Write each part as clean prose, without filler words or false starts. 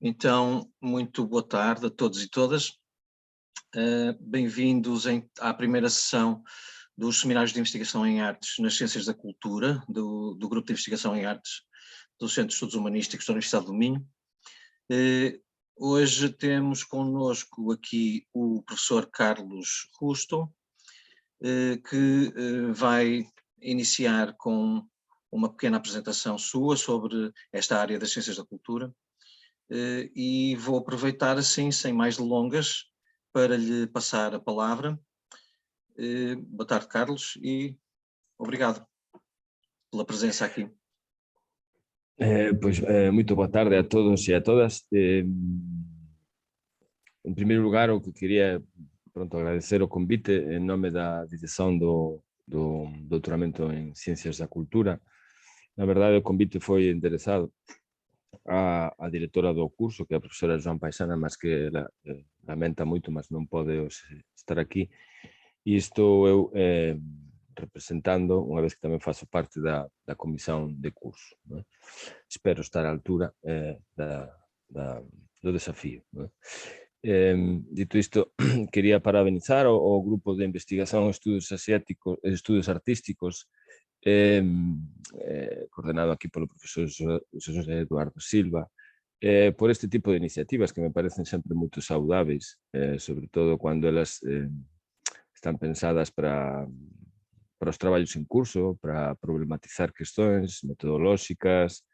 Então, muito boa tarde a todos e todas. Bem-vindos à primeira sessão dos Seminários de Investigação em Artes nas Ciências da Cultura, do Grupo de Investigação em Artes do Centro de Estudos Humanísticos da Universidade do Minho. Hoje temos connosco aqui o professor Carlos Rusto, que vai iniciar com uma pequena apresentação sua sobre esta área das Ciências da Cultura. E vou aproveitar assim, sem mais delongas, para lhe passar a palavra. Boa tarde, Carlos, e obrigado pela presença aqui. Muito boa tarde a todos e a todas. Em primeiro lugar, o que queria agradecer o convite em nome da direção do doutoramento em Ciências da Cultura. Na verdade, o convite foi endereçado a diretora do curso, que é a professora Joan Paisana, mas que ela lamenta muito, mas não pode estar aqui. E estou eu representando, uma vez que também faço parte da comissão de curso, né? Espero estar à altura do desafio, né? Dito isto, queria parabenizar o grupo de investigação Estudos Asiáticos, Estudos Artísticos, coordenado aquí polo profesor José Eduardo Silva, por este tipo de iniciativas que me parecen sempre moito saudáveis, sobre todo cando elas están pensadas para os traballos en curso, para problematizar questões metodolóxicas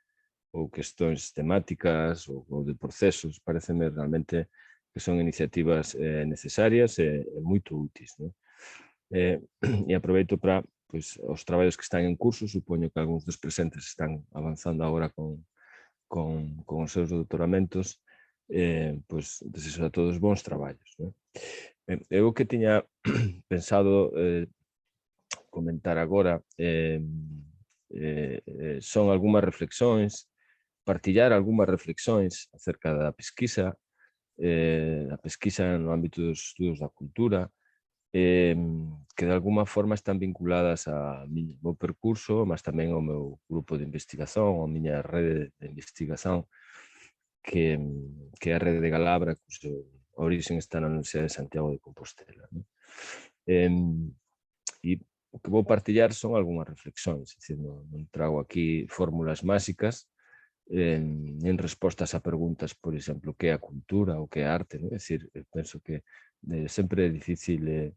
ou questões temáticas ou de procesos. Pareceme realmente que son iniciativas necesarias e moito úteis, ¿no? E aproveito para os traballos que están en curso, supoño que algúns dos presentes están avanzando agora con os seus doutoramentos, desexo a todos bons traballos, ¿no? Eu que tiña pensado comentar agora son algunhas reflexións, partillar algunhas reflexións acerca da pesquisa no ámbito dos estudos da cultura, que de alguma forma están vinculadas ao meu percurso, mas tamén ao meu grupo de investigación, a miña rede de investigación, que é a Rede de Galabra, cuxa origen está na Universidade de Santiago de Compostela, ¿no? E o que vou partillar son algunhas reflexións, non trago aquí fórmulas máxicas, en respostas a preguntas, por exemplo, que é a cultura ou que é a arte, ¿no? É dicir, penso que sempre é difícil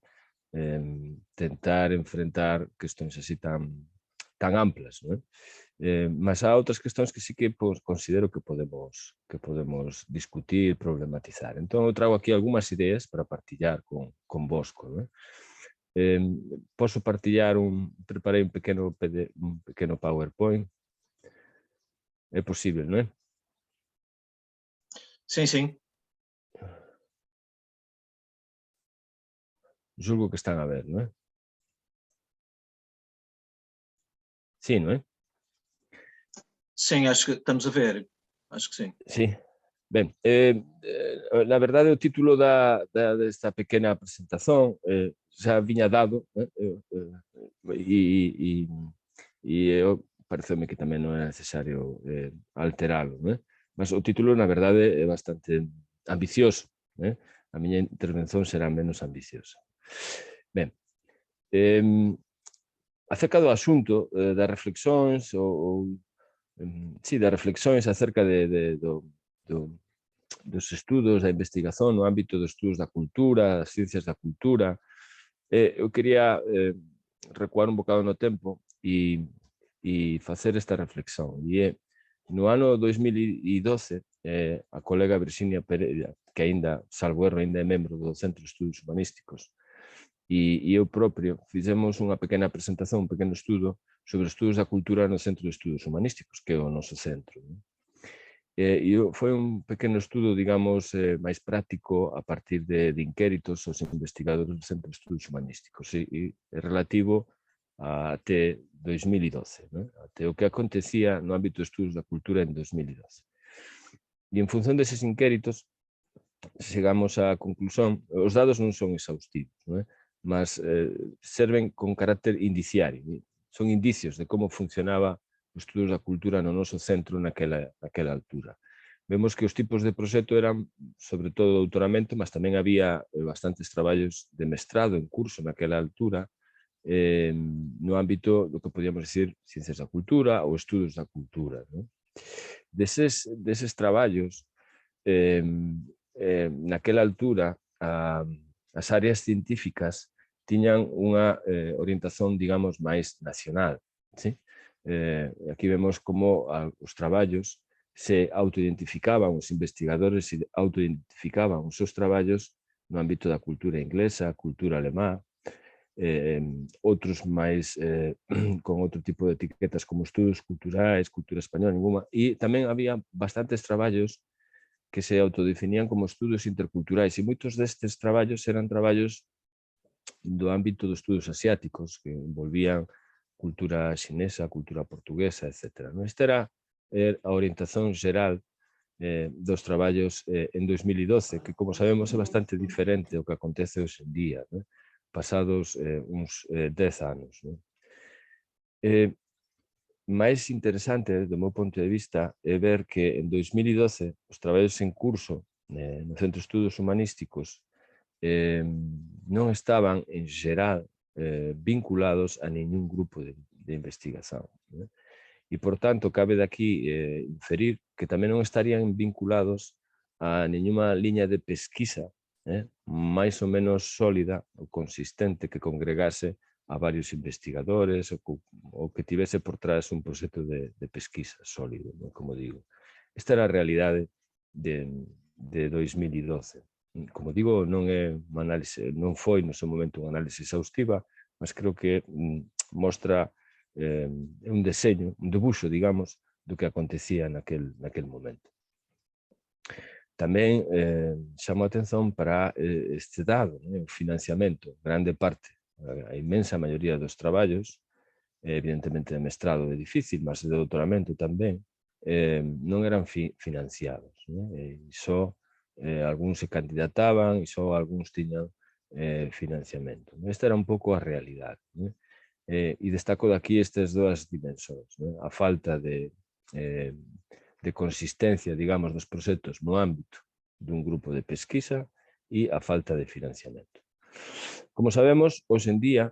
tentar enfrentar questões así tan amplas, ¿no? Mas há outras questões que sí que considero que podemos discutir, problematizar. Entón, eu trago aquí algunhas ideas para partillar convosco, ¿no? Posso partillar preparei un pequeno PowerPoint. É posible, non é? Sim, sim. Julgo que están a ver, non é? Sí, non é? Sim, acho que estamos a ver. Acho que sim. Sí. Ben, na verdade o título desta pequena presentación xa viña dado, e pareceme que tamén non é necesario alteralo, non é? Mas o título, na verdade, é bastante ambicioso, non é? A miña intervención será menos ambiciosa. Ben, acerca do asunto das reflexións das reflexións acerca dos estudos da investigación no ámbito dos estudos da cultura, das ciencias da cultura, eu quería recuar un bocado no tempo e facer esta reflexión. E no ano 2012, a colega Virxinia Pereira, que aínda, salvo erro, aínda é membro do Centro de Estudos Humanísticos, e eu propio fixemos unha pequena presentación, un pequeno estudo sobre estudos da cultura no Centro de Estudos Humanísticos, que é o noso centro, ¿no? E foi un pequeno estudo, digamos, máis práctico a partir de inquéritos aos investigadores do Centro de Estudos Humanísticos e relativo até 2012, ¿no? Até o que acontecía no ámbito de estudos da cultura en 2012. E en función deses inquéritos, chegamos á conclusión, os dados non son exhaustivos, ¿no? Mas serven con carácter indiciario, son indicios de como funcionaba os estudos da cultura no noso centro naquela altura. vemos que os tipos de proxecto eran, sobre todo, doutoramento, mas tamén había bastantes traballos de mestrado en curso naquela altura, no ámbito do que podíamos decir ciencias da cultura ou estudos da cultura. Non? Deses traballos, naquela altura, as áreas científicas tiñan unha orientación, digamos, máis nacional. ¿Sí? Aquí vemos como os traballos se autoidentificaban, os investigadores se autoidentificaban os seus traballos no ámbito da cultura inglesa, cultura alemá, outros máis con outro tipo de etiquetas como estudos culturais, cultura española, ninguna, e tamén había bastantes traballos que se autodefinían como estudos interculturais e moitos destes traballos eran traballos do ámbito dos estudos asiáticos que envolvían cultura xinesa, cultura portuguesa, etc. Esta era a orientación xeral dos traballos en 2012, que, como sabemos, é bastante diferente ao que acontece hoxe en día, ¿no? Pasados uns 10 anos. ¿No? Máis interesante, do meu ponto de vista, é ver que en 2012 os traballos en curso no Centro de Estudos Humanísticos non estaban, en xeral, vinculados a ningún grupo de investigación. ¿No? E, por tanto, cabe daqui inferir que tamén non estarían vinculados a nenhuma liña de pesquisa máis ou menos sólida ou consistente que congregase a varios investigadores ou que tivese por trás un proxecto de pesquisa sólido, ¿no? Como digo. Esta era a realidade de 2012. Como digo, non é unha análise, non foi no seu momento unha análise exhaustiva, mas creo que mostra un deseño, un debuxo, digamos, do que acontecía naquel momento. Tamén chamo a atención para este dado, o financiamento. Grande parte, a inmensa maioría dos traballos, evidentemente de mestrado é difícil, mas de doutoramento tamén, non eran financiados. E só algúns se candidataban e só algúns tiñan financiamento. Esta era un pouco a realidade. E destaco daqui estas dúas dimensóns, a falta de consistencia, digamos, dos proxectos no ámbito dun grupo de pesquisa e a falta de financiamento. Como sabemos, hoxe en día,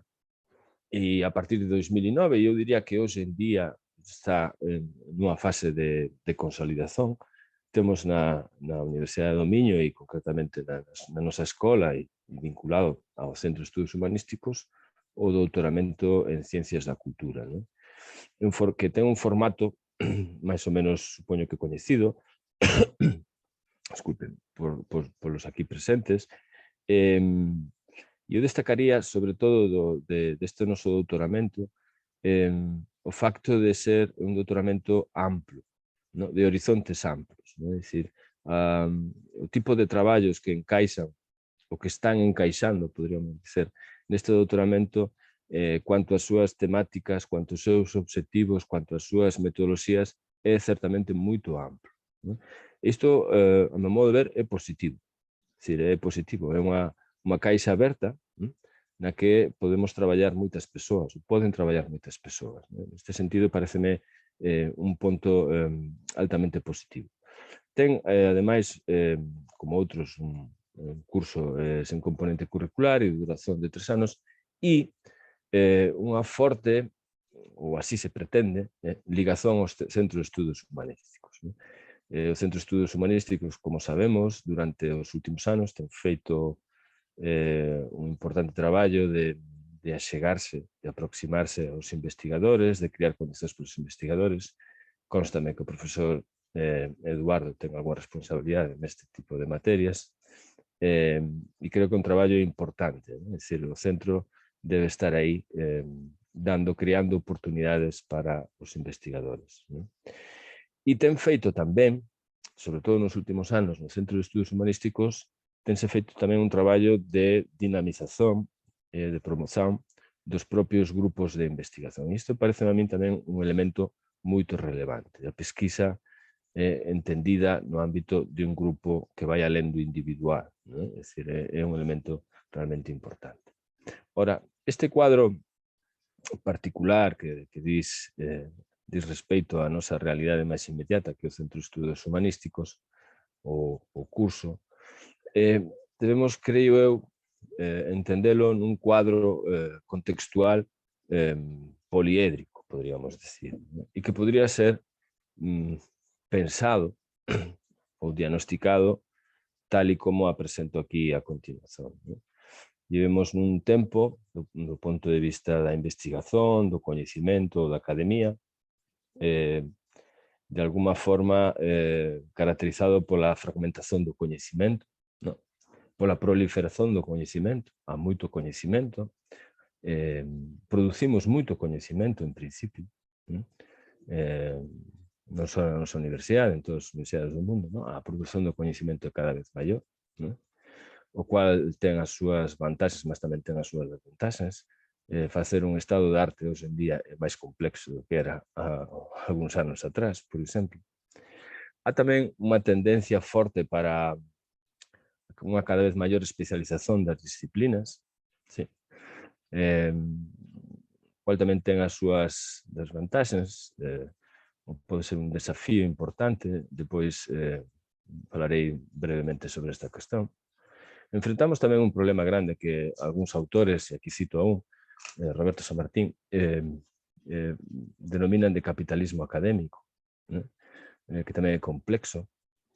e a partir de 2009, eu diría que hoxe en día está nunha fase de consolidación, temos na Universidade do Miño e concretamente na nosa escola e vinculado ao Centro de Estudos Humanísticos o doutoramento en Ciencias da Cultura, ¿no? Que ten un formato máis ou menos, supoño que coñecido, disculpen, polos aquí presentes, e eu destacaría, sobre todo, deste noso doutoramento, o facto de ser un doutoramento amplo, ¿no? De horizontes amplos, ¿no? É dicir, o tipo de traballos que encaixan, o que están encaixando, podríamos dizer, neste doutoramento, cuanto ás súas temáticas, cuanto aos seus obxectivos, cuanto ás súas metodoloxías, é certamente moito amplo. ¿No? Isto, a meu modo de ver, é positivo. É positivo, é unha caixa aberta na que podemos traballar moitas persoas, poden traballar moitas persoas. Neste sentido, pareceme un ponto altamente positivo. Ten, ademais, como outros, un curso sen componente curricular e duración de 3 anos e unha forte, ou así se pretende, ligazón aos centros de estudos humanísticos. O Centro de Estudos Humanísticos, como sabemos, durante os últimos anos ten feito un importante traballo de achegarse, de aproximarse aos investigadores, de crear condicións para os investigadores. Constame que o profesor Eduardo ten algunha responsabilidade neste tipo de materias e creo que é un traballo importante. É dicir, o centro debe estar aí creando oportunidades para os investigadores. E ten feito tamén, sobre todo nos últimos anos, no Centro de Estudos Humanísticos, tense feito tamén un traballo de dinamización e de promoción dos propios grupos de investigación. Isto parece a min tamén un elemento moito relevante. A pesquisa entendida no ámbito de un grupo que vai alén do individual. É dicir, é un elemento realmente importante. Ora, este cuadro particular que dis respecto á nosa realidade máis inmediata, que é o Centro de Estudos Humanísticos, o curso, debemos, creo eu, entendelo nun cuadro contextual poliédrico, podríamos decir, ¿no? E que podría ser pensado ou diagnosticado tal e como a presento aquí a continuación, ¿no? Vivemos nun tempo, do ponto de vista da investigación, do coñecimento, da academia, de alguma forma caracterizado pola fragmentación do coñecimento, ¿no? Pola proliferación do coñecimento, há moito coñecimento, producimos moito coñecimento en principio, ¿no? Non só na nosa universidade, en todas as universidades do mundo, ¿no? A produción do coñecimento é cada vez maior, ¿no? O cual ten as súas vantaxes, mas tamén ten as súas desvantaxes. Facer un estado de arte hoxe en día é máis complexo do que era algúns anos atrás, por exemplo. Há tamén unha tendencia forte para unha cada vez maior especialización das disciplinas, sí. Cual tamén ten as súas desvantaxes, pode ser un desafío importante, depois falarei brevemente sobre esta cuestión. Enfrentamos tamén un problema grande que algúns autores, e aquí cito a un, Roberto Samartín, denominan de capitalismo académico, ¿no? Que tamén é complexo,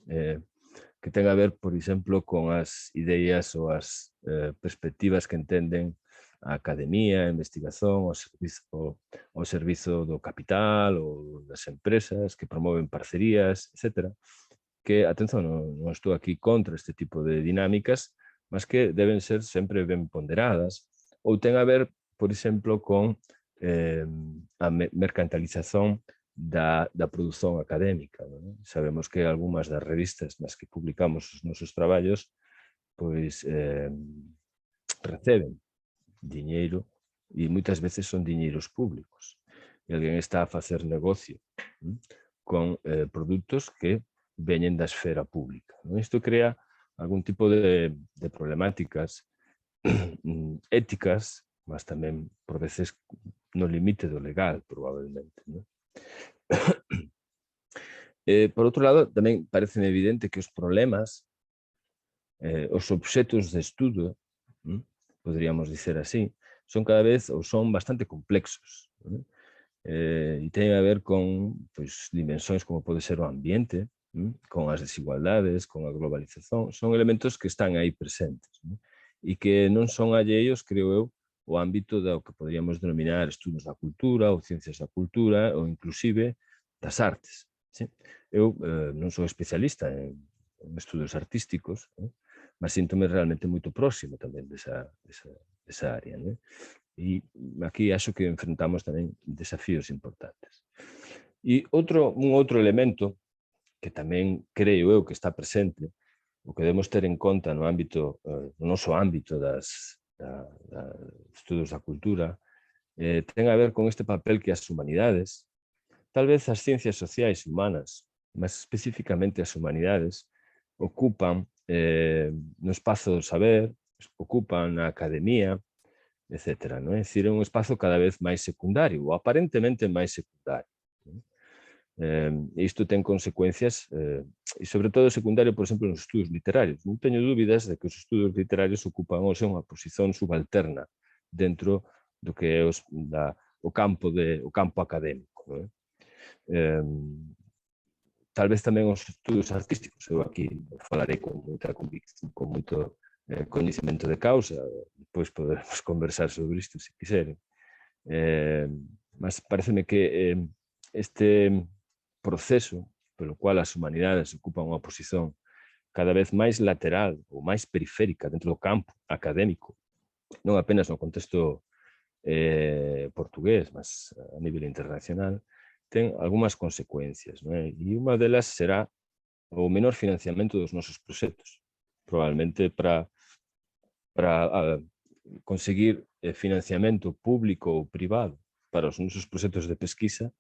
que ten a ver, por exemplo, con as ideas ou as perspectivas que entenden a academia, a investigación, ao servizo do capital ou das empresas que promoven parcerías, etc. Que, atención, non estou aquí contra este tipo de dinámicas, mas que deben ser sempre ben ponderadas, ou ten a ver, por exemplo, con a mercantilización da produción académica, ¿no? Sabemos que algunhas das revistas nas que publicamos os nosos traballos pois receben diñeiro e moitas veces son diñeiros públicos e alguén está a facer negocio con produtos que veñen da esfera pública, ¿no? Isto crea algún tipo de problemáticas éticas, mas tamén por veces no limite do legal, probablemente, ¿no? Por outro lado, tamén parece evidente que os problemas, os obxetos de estudo, poderíamos dicer así, son cada vez ou son bastante complexos, ¿no? E teñen a ver con pois, dimensións como pode ser o ambiente, con as desigualdades, con a globalización, son elementos que están aí presentes, ¿no? E que non son alleios, creo eu, o ámbito do que poderíamos denominar estudos da cultura ou ciencias da cultura ou inclusive das artes, ¿sí? Eu non sou especialista en estudos artísticos, mas síntome realmente moito próximo tamén desa área, ¿no? E aquí acho que enfrentamos tamén desafíos importantes. E un outro elemento que tamén creo eu que está presente, o que debemos ter en conta no noso ámbito dos estudos da cultura, ten a ver con este papel que as humanidades, tal vez as ciencias sociais humanas, mas especificamente as humanidades, ocupan no espazo do saber, ocupan na academia, etc. ¿no? É dicir, é un espazo cada vez máis secundario, ou aparentemente máis secundario. Isto ten consecuencias, e sobre todo secundario, por exemplo, nos estudos literarios. Non teño dúbidas de que os estudos literarios ocupan hoxe unha posición subalterna dentro do que é o campo académico, ¿no? Tal vez tamén os estudos artísticos. Eu aquí falarei con moita convicción, con moito coñecemento de causa, depois poderemos conversar sobre isto se quiseren. Mas pareceme que este proceso pelo cual as humanidades ocupan unha posición cada vez máis lateral ou máis periférica dentro do campo académico, non apenas no contexto portugués, mas a nivel internacional, ten algunhas consecuencias, non é? E unha delas será o menor financiamento dos nosos proxectos, probablemente para conseguir financiamento público ou privado para os nosos proxectos de pesquisa,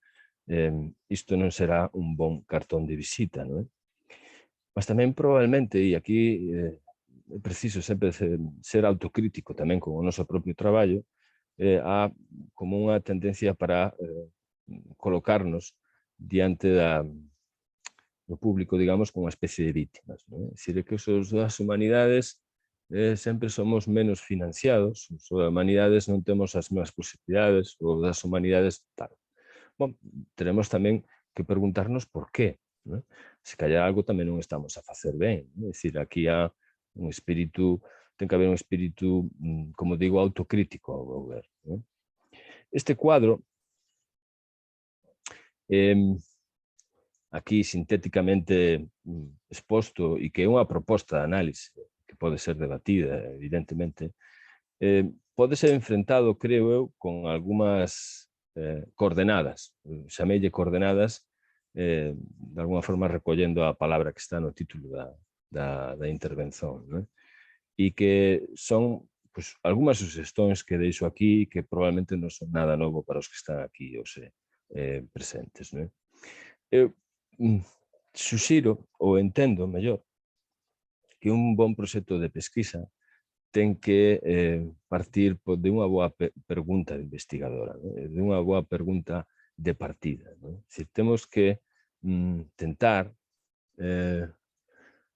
isto non será un bon cartón de visita, non é? Mas tamén probablemente, e aquí é preciso sempre ser autocrítico tamén con o noso propio traballo, há como unha tendencia para colocarnos diante o público, digamos, como unha especie de vítimas, non? É dicir, que os das humanidades sempre somos menos financiados, os das humanidades non temos as mesmas posibilidades, ou das humanidades tal. Bom, teremos tamén que preguntarnos por qué, non? Se calhar algo tamén non estamos a facer ben, non? É dicir, aquí há un espírito, ten que haber un espírito, como digo, autocrítico ao meu ver, non? Este cuadro, aquí sintéticamente exposto e que é unha proposta de análise que pode ser debatida, evidentemente, pode ser enfrentado, creo eu, con algunhas coordenadas, chamelle coordenadas, de alguma forma recollendo a palabra que está no título da intervención, non? E que son pues, algunhas suxestións que deixo aquí que probablemente non son nada novo para os que están aquí hoxe presentes, non? Eu suxiro ou entendo mellor que un bon proxecto de pesquisa ten que partir de unha boa pregunta investigadora, non? De unha boa pregunta de partida, non? Se temos que tentar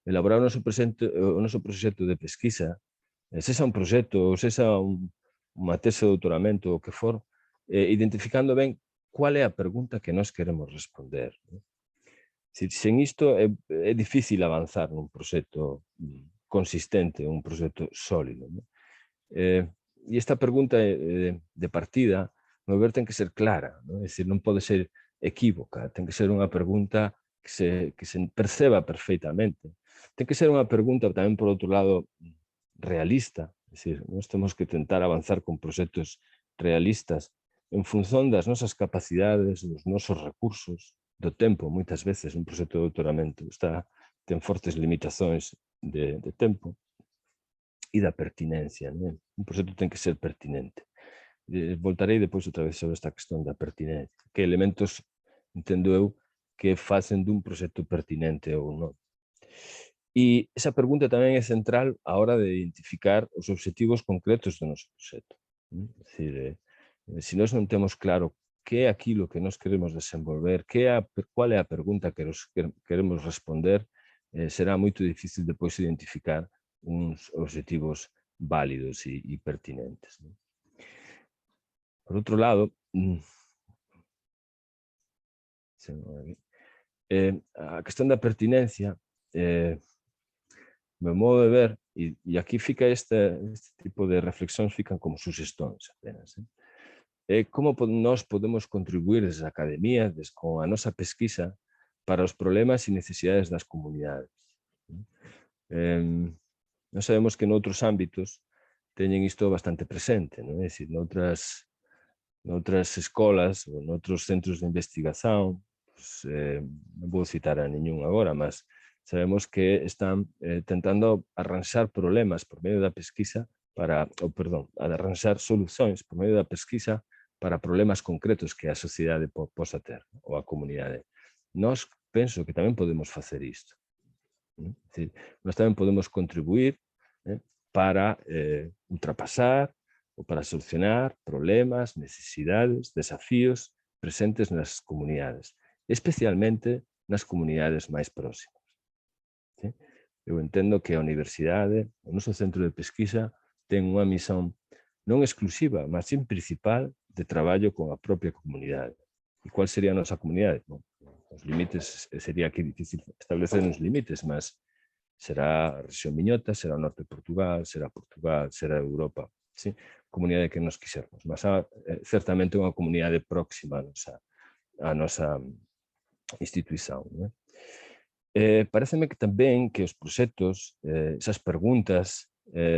elaborar o noso proxecto de pesquisa, sexa un proxecto ou sexa unha tese de doutoramento, o que for, identificando ben cual é a pregunta que nós queremos responder, non? Sen isto é difícil avanzar nun proxecto consistente, un proxecto sólido, non? E esta pregunta de partida, no ver, ten que ser clara, non? É dicir, non pode ser equívoca, ten que ser unha pregunta que se perceba perfeitamente. Ten que ser unha pregunta tamén, por outro lado, realista, é dicir, nós temos que tentar avanzar con proxectos realistas en función das nosas capacidades, dos nosos recursos, do tempo. Moitas veces un proxecto de doutoramento ten fortes limitacións de tempo e da pertinencia, non? Un proxecto ten que ser pertinente. Voltarei depois outra vez sobre esta cuestión da pertinencia. Que elementos, entendo eu, que facen dun proxecto pertinente ou non. E esa pregunta tamén é central a hora de identificar os obxectivos concretos do noso proxecto. É dicir, se nós non temos claro que é aquilo que nós queremos desenvolver, cual é a pregunta que queremos responder, será moito difícil depois identificar uns obxectivos válidos e pertinentes. Por outro lado, a cuestión da pertinencia, meu modo de ver, e aquí fica este tipo de reflexións fican como suxestións apenas, como nós podemos contribuir desde a academia, con a nosa pesquisa, para os problemas e necesidades das comunidades. Nós sabemos que noutros ámbitos teñen isto bastante presente, non? É dicir, noutras escolas ou noutros centros de investigación, non vou citar a ningún agora, mas sabemos que están tentando arranxar problemas por medio da pesquisa arranxar solucións por medio da pesquisa para problemas concretos que a sociedade posa ter, ou a comunidade. Nós penso que tamén podemos facer isto. Nós tamén podemos contribuir para ultrapasar ou para solucionar problemas, necesidades, desafíos presentes nas comunidades, especialmente nas comunidades máis próximas. Eu entendo que a universidade, o noso centro de pesquisa, ten unha misión non exclusiva, mas sim principal de traballo con a propia comunidade. E qual sería a nosa comunidade? Os límites, sería aquí difícil establecer uns límites, mas será a rexión miñota, será o norte de Portugal, será Europa, sí? Comunidade que nos quisermos, mas certamente unha comunidade próxima a nosa instituición. Pareceme que tamén que os proxectos, esas preguntas,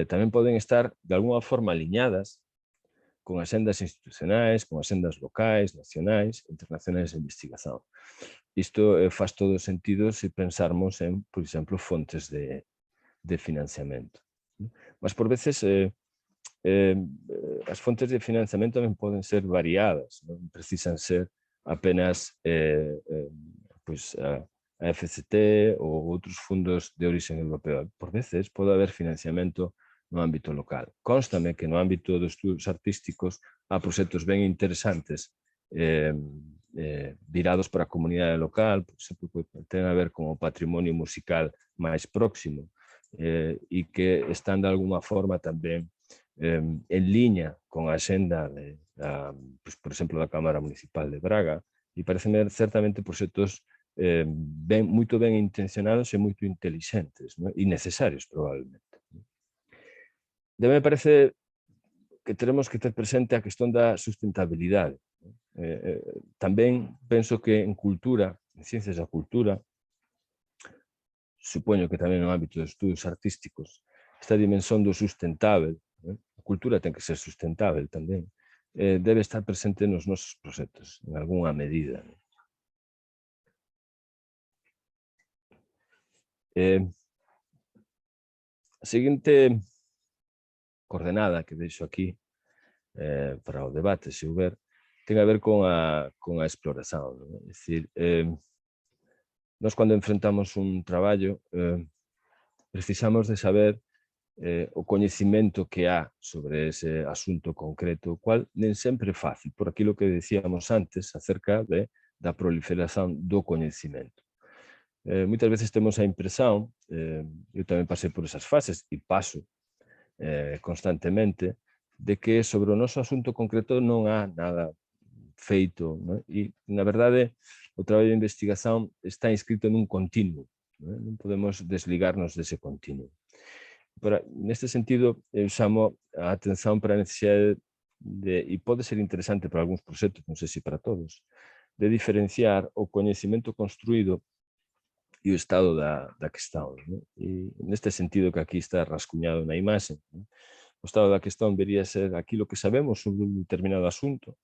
tamén poden estar de alguna forma aliñadas con axendas institucionais, con axendas locais, nacionais, internacionais de investigación. Isto faz todo o sentido se pensarmos en, por exemplo, fontes de financiamento. Mas por veces as fontes de financiamento tamén poden ser variadas, non precisan ser apenas a FCT ou outros fundos de origen europeo. Por veces pode haber financiamento no ámbito local. Constame que no ámbito dos estudos artísticos há proxectos ben interesantes virados para a comunidade local, por exemplo, que ten a ver con o patrimonio musical máis próximo e que están de alguma forma tamén en liña con a axenda pues, por exemplo, da Cámara Municipal de Braga, e parecen certamente proxectos moito ben intencionados e moito intelixentes, ¿no? E necesarios probablemente. Me parece que tenemos que ter presente a questón da sustentabilidade. Tamén penso que en cultura, en ciencias da cultura, supoño que tamén no ámbito dos estudos artísticos, esta dimensión do sustentável, a cultura ten que ser sustentável tamén, debe estar presente nos nosos proxectos, en algunha medida. A seguinte coordenada que deixo aquí para o debate, se houber, ten a ver con a exploración. ¿No? É dicir, nós cando enfrentamos un traballo precisamos de saber o coñecimento que há sobre ese asunto concreto, cual nem sempre é fácil, por aquilo que decíamos antes acerca da proliferación do coñecimento. Moitas veces temos a impresión, eu tamén pasei por esas fases e paso constantemente, de que sobre o noso asunto concreto non há nada feito, non? E, na verdade, o traballo de investigación está inscrito nun continuo, non podemos desligarnos dese continuo. Neste sentido, eu chamo a atención para a necesidade e pode ser interesante para algúns proxectos, non sei se para todos, de diferenciar o coñecemento construído e o estado da questão. ¿No? E neste sentido que aquí está rascuñado na imaxe, ¿no? O estado da questão debería ser aquilo que sabemos sobre un determinado asunto,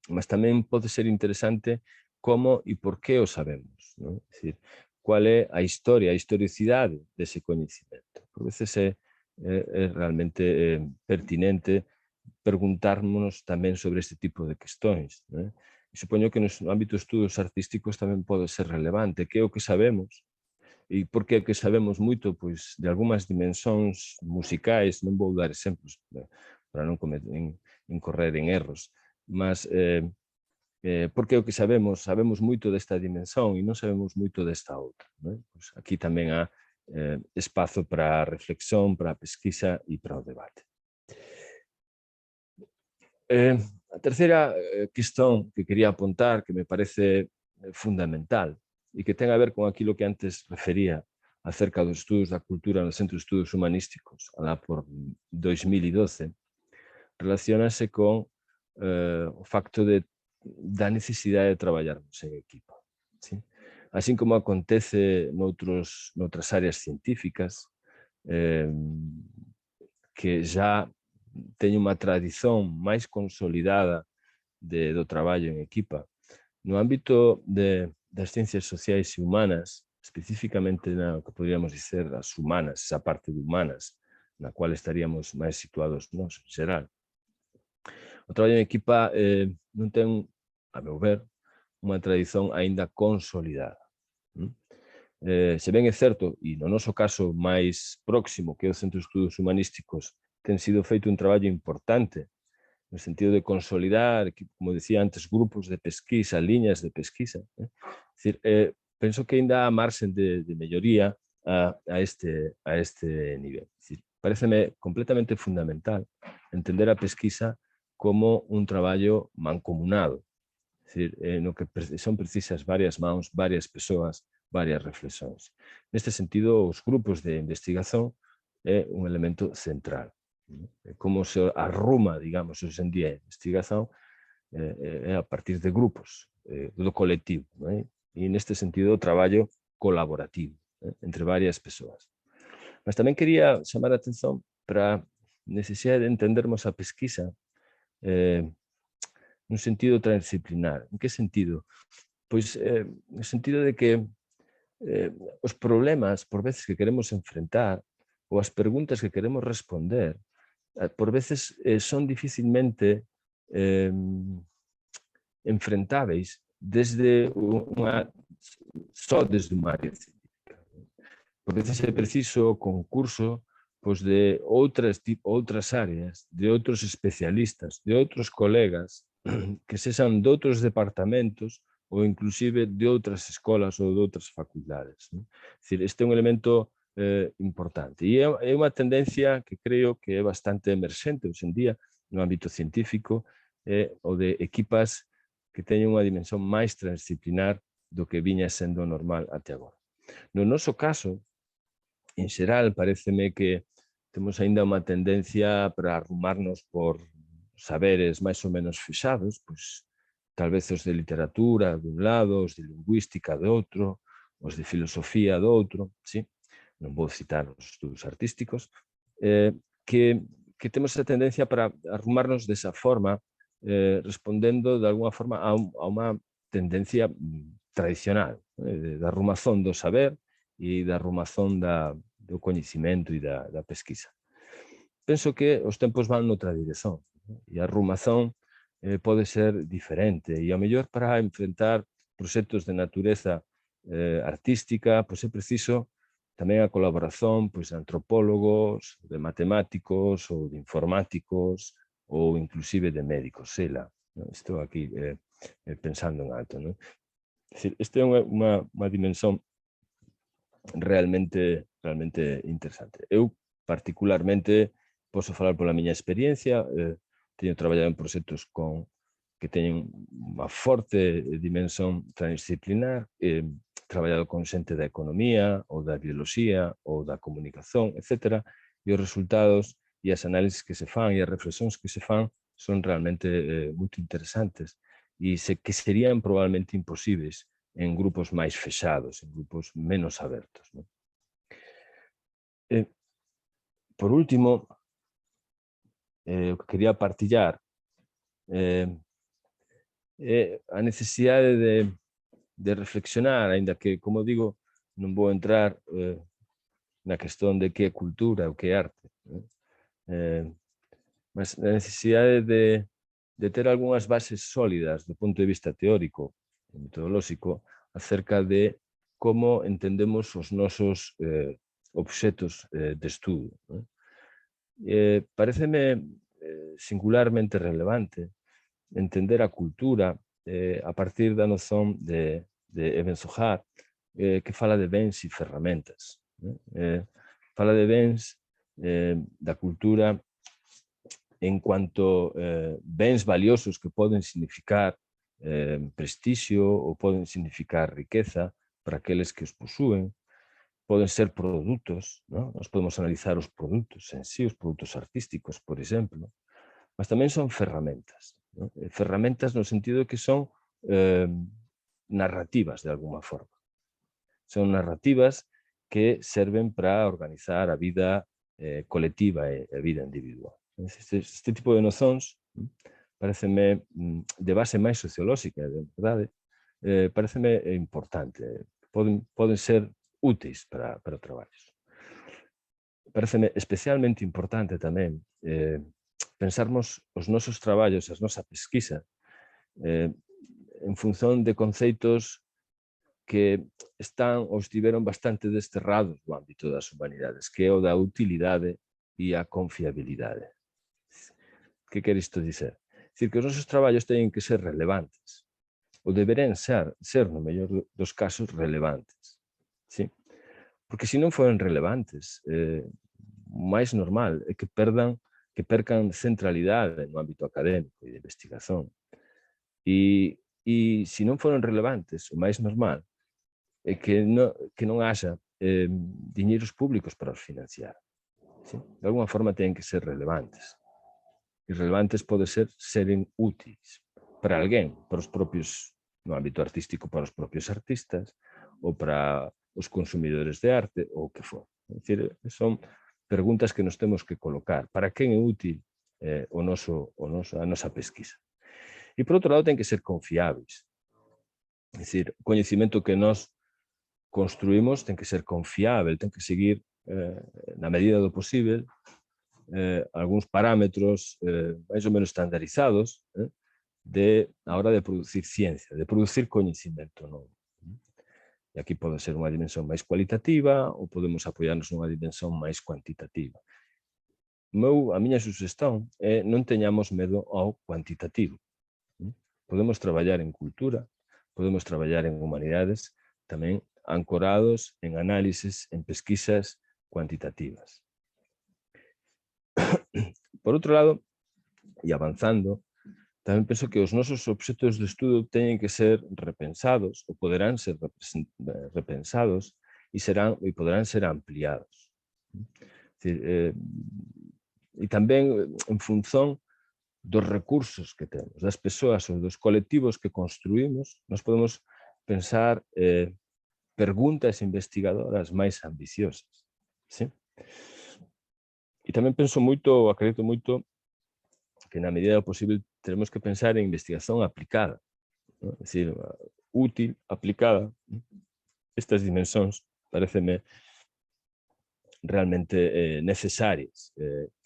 mas tamén pode ser interesante como e por que o sabemos. ¿No? É dicir, cual é a historia, a historicidade dese coñecimento. Por veces é realmente pertinente preguntarnos tamén sobre este tipo de questões. ¿No? E supoño que no ámbito de estudos artísticos tamén pode ser relevante, que é o que sabemos, e porque é que sabemos moito pois, de algunhas dimensóns musicais, non vou dar exemplos para non incorrer en erros, mas porque é o que sabemos moito desta dimensón e non sabemos moito desta outra. Non? Pois aquí tamén há espazo para a reflexión, para a pesquisa e para o debate. A terceira questón que quería apuntar, que me parece fundamental e que ten a ver con aquilo que antes refería acerca dos estudos da cultura no Centro de Estudos Humanísticos, alá por 2012, relacionase con o facto da necesidade de traballarmos en equipa. ¿Sí? Así como acontece noutras áreas científicas, que já teñen unha tradición máis consolidada do traballo en equipa. No ámbito das ciencias sociais e humanas, especificamente na que podríamos dizer as humanas, esa parte de humanas, na cual estaríamos máis situados nós, en xeral. O traballo en equipa non ten, a meu ver, unha tradición aínda consolidada. Se ben é certo, e no noso caso máis próximo, que é o Centro de Estudos Humanísticos, ten sido feito un traballo importante no sentido de consolidar, como decía antes, grupos de pesquisa, liñas de pesquisa. É dicir, penso que ainda há marxen de melloría a este nivel. É dicir, pareceme completamente fundamental entender a pesquisa como un traballo mancomunado, é dicir, no que son precisas varias mãos, varias persoas, varias reflexións. Neste sentido, os grupos de investigación é un elemento central. Como se arruma, digamos, hoxe en día a investigación a partir de grupos, do colectivo, e neste sentido o traballo colaborativo entre varias persoas. Mas tamén quería chamar a atención para a necesidade de entendermos a pesquisa nun sentido transdisciplinar. En que sentido? Pois no sentido de que os problemas, por veces, que queremos enfrentar ou as preguntas que queremos responder, por veces son dificilmente enfrentáveis desde desde unha área científica. Por veces é preciso o concurso pois, de outras áreas, de outros especialistas, de outros colegas, que sexan de outros departamentos ou inclusive de outras escolas ou de outras facultades. É dicir, este é un elemento importante. E é unha tendencia que creo que é bastante emerxente hoxe en día no ámbito científico, o de equipas que teñen unha dimensión máis transdisciplinar do que viña sendo normal até agora. No noso caso, en xeral, pareceme que temos aínda unha tendencia para arrumarnos por saberes máis ou menos fixados, pois tal vez os de literatura dun lado, os de lingüística do outro, os de filosofía do outro, sí? Non vou citar os estudos artísticos, que temos esa tendencia para arrumarnos desa forma, respondendo de alguna forma a unha tendencia tradicional, da arrumazón do saber e da arrumazón do coñecimento e da pesquisa. Penso que os tempos van noutra dirección, e a arrumazón pode ser diferente, e ao mellor para enfrentar proxectos de natureza artística, pois é preciso tamén a colaboración pois, de antropólogos, de matemáticos ou de informáticos ou inclusive de médicos. Estou aquí pensando en alto. Non? Esta é unha dimensión realmente interesante. Eu particularmente posso falar pola miña experiencia, teño traballado en proxectos que teñen unha forte dimensión transdisciplinar, traballado con xente da economía ou da bioloxía ou da comunicación, etc. E os resultados e as análisis que se fan e as reflexións que se fan son realmente moito interesantes e que serían probablemente imposibles en grupos máis fexados, en grupos menos abertos. Non? Por último, o que quería partillar a necesidade de reflexionar, aínda que, como digo, non vou entrar na cuestión de que é cultura ou que é arte, mas a necesidade de ter algunhas bases sólidas do punto de vista teórico e metodolóxico acerca de como entendemos os nosos obxetos de estudo. Pareceme singularmente relevante entender a cultura a partir da noción de Eben Zohar, que fala de bens e ferramentas. Fala de bens da cultura en cuanto bens valiosos que poden significar prestixio ou poden significar riqueza para aqueles que os posúen, poden ser produtos, ¿no? Nós podemos analizar os produtos en sí, os produtos artísticos, por exemplo, mas tamén son ferramentas. ¿No? Ferramentas no sentido que son narrativas de alguma forma. Son narrativas que serven para organizar a vida colectiva e a vida individual. Este tipo de nozóns pareceme de base máis sociolóxica, de verdade, pareceme importante. Poden ser úteis para traballos. Pareceme especialmente importante tamén pensarmos os nosos traballos, a nosa pesquisa, en función de conceitos que están ou estiveron bastante desterrados do ámbito das humanidades, que é o da utilidade e a confiabilidade. Que quere isto dizer? Dicir que os nosos traballos teñen que ser relevantes, ou deberán ser no mellor dos casos, relevantes. Sí? Porque se non foren relevantes, o máis normal é que percan centralidade no ámbito académico e de investigación. E se non foren relevantes, o máis normal é que non haxa diñeiros públicos para os financiar. ¿Sí? De alguma forma teñen que ser relevantes. E relevantes pode seren úteis para alguén, para os propios, no ámbito artístico, para os propios artistas, ou para os consumidores de arte, ou o que for. É dicir, son preguntas que nos temos que colocar. Para quen é útil a nosa pesquisa? E, por outro lado, ten que ser confiáveis. É dicir, o coñecimento que nós construímos ten que ser confiável, ten que seguir, na medida do posible, algúns parámetros máis ou menos estandarizados a hora de producir ciencia, de producir coñecimento novo. E aquí pode ser unha dimensión máis cualitativa ou podemos apoiarnos nunha dimensión máis cuantitativa. A miña sugestión é non teñamos medo ao cuantitativo. Podemos traballar en cultura, podemos traballar en humanidades, tamén ancorados en análises, en pesquisas cuantitativas. Por outro lado, e avanzando, tamén penso que os nosos obxectos de estudo teñen que ser repensados ou poderán ser repensados e poderán ser ampliados. E tamén en función dos recursos que temos, das persoas ou dos colectivos que construímos, nós podemos pensar preguntas investigadoras máis ambiciosas. ¿Sí? E tamén penso moito, acredito moito, que na medida do posible teremos que pensar en investigación aplicada, ¿no? É dicir, útil, aplicada. Estas dimensións pareceme realmente necesarias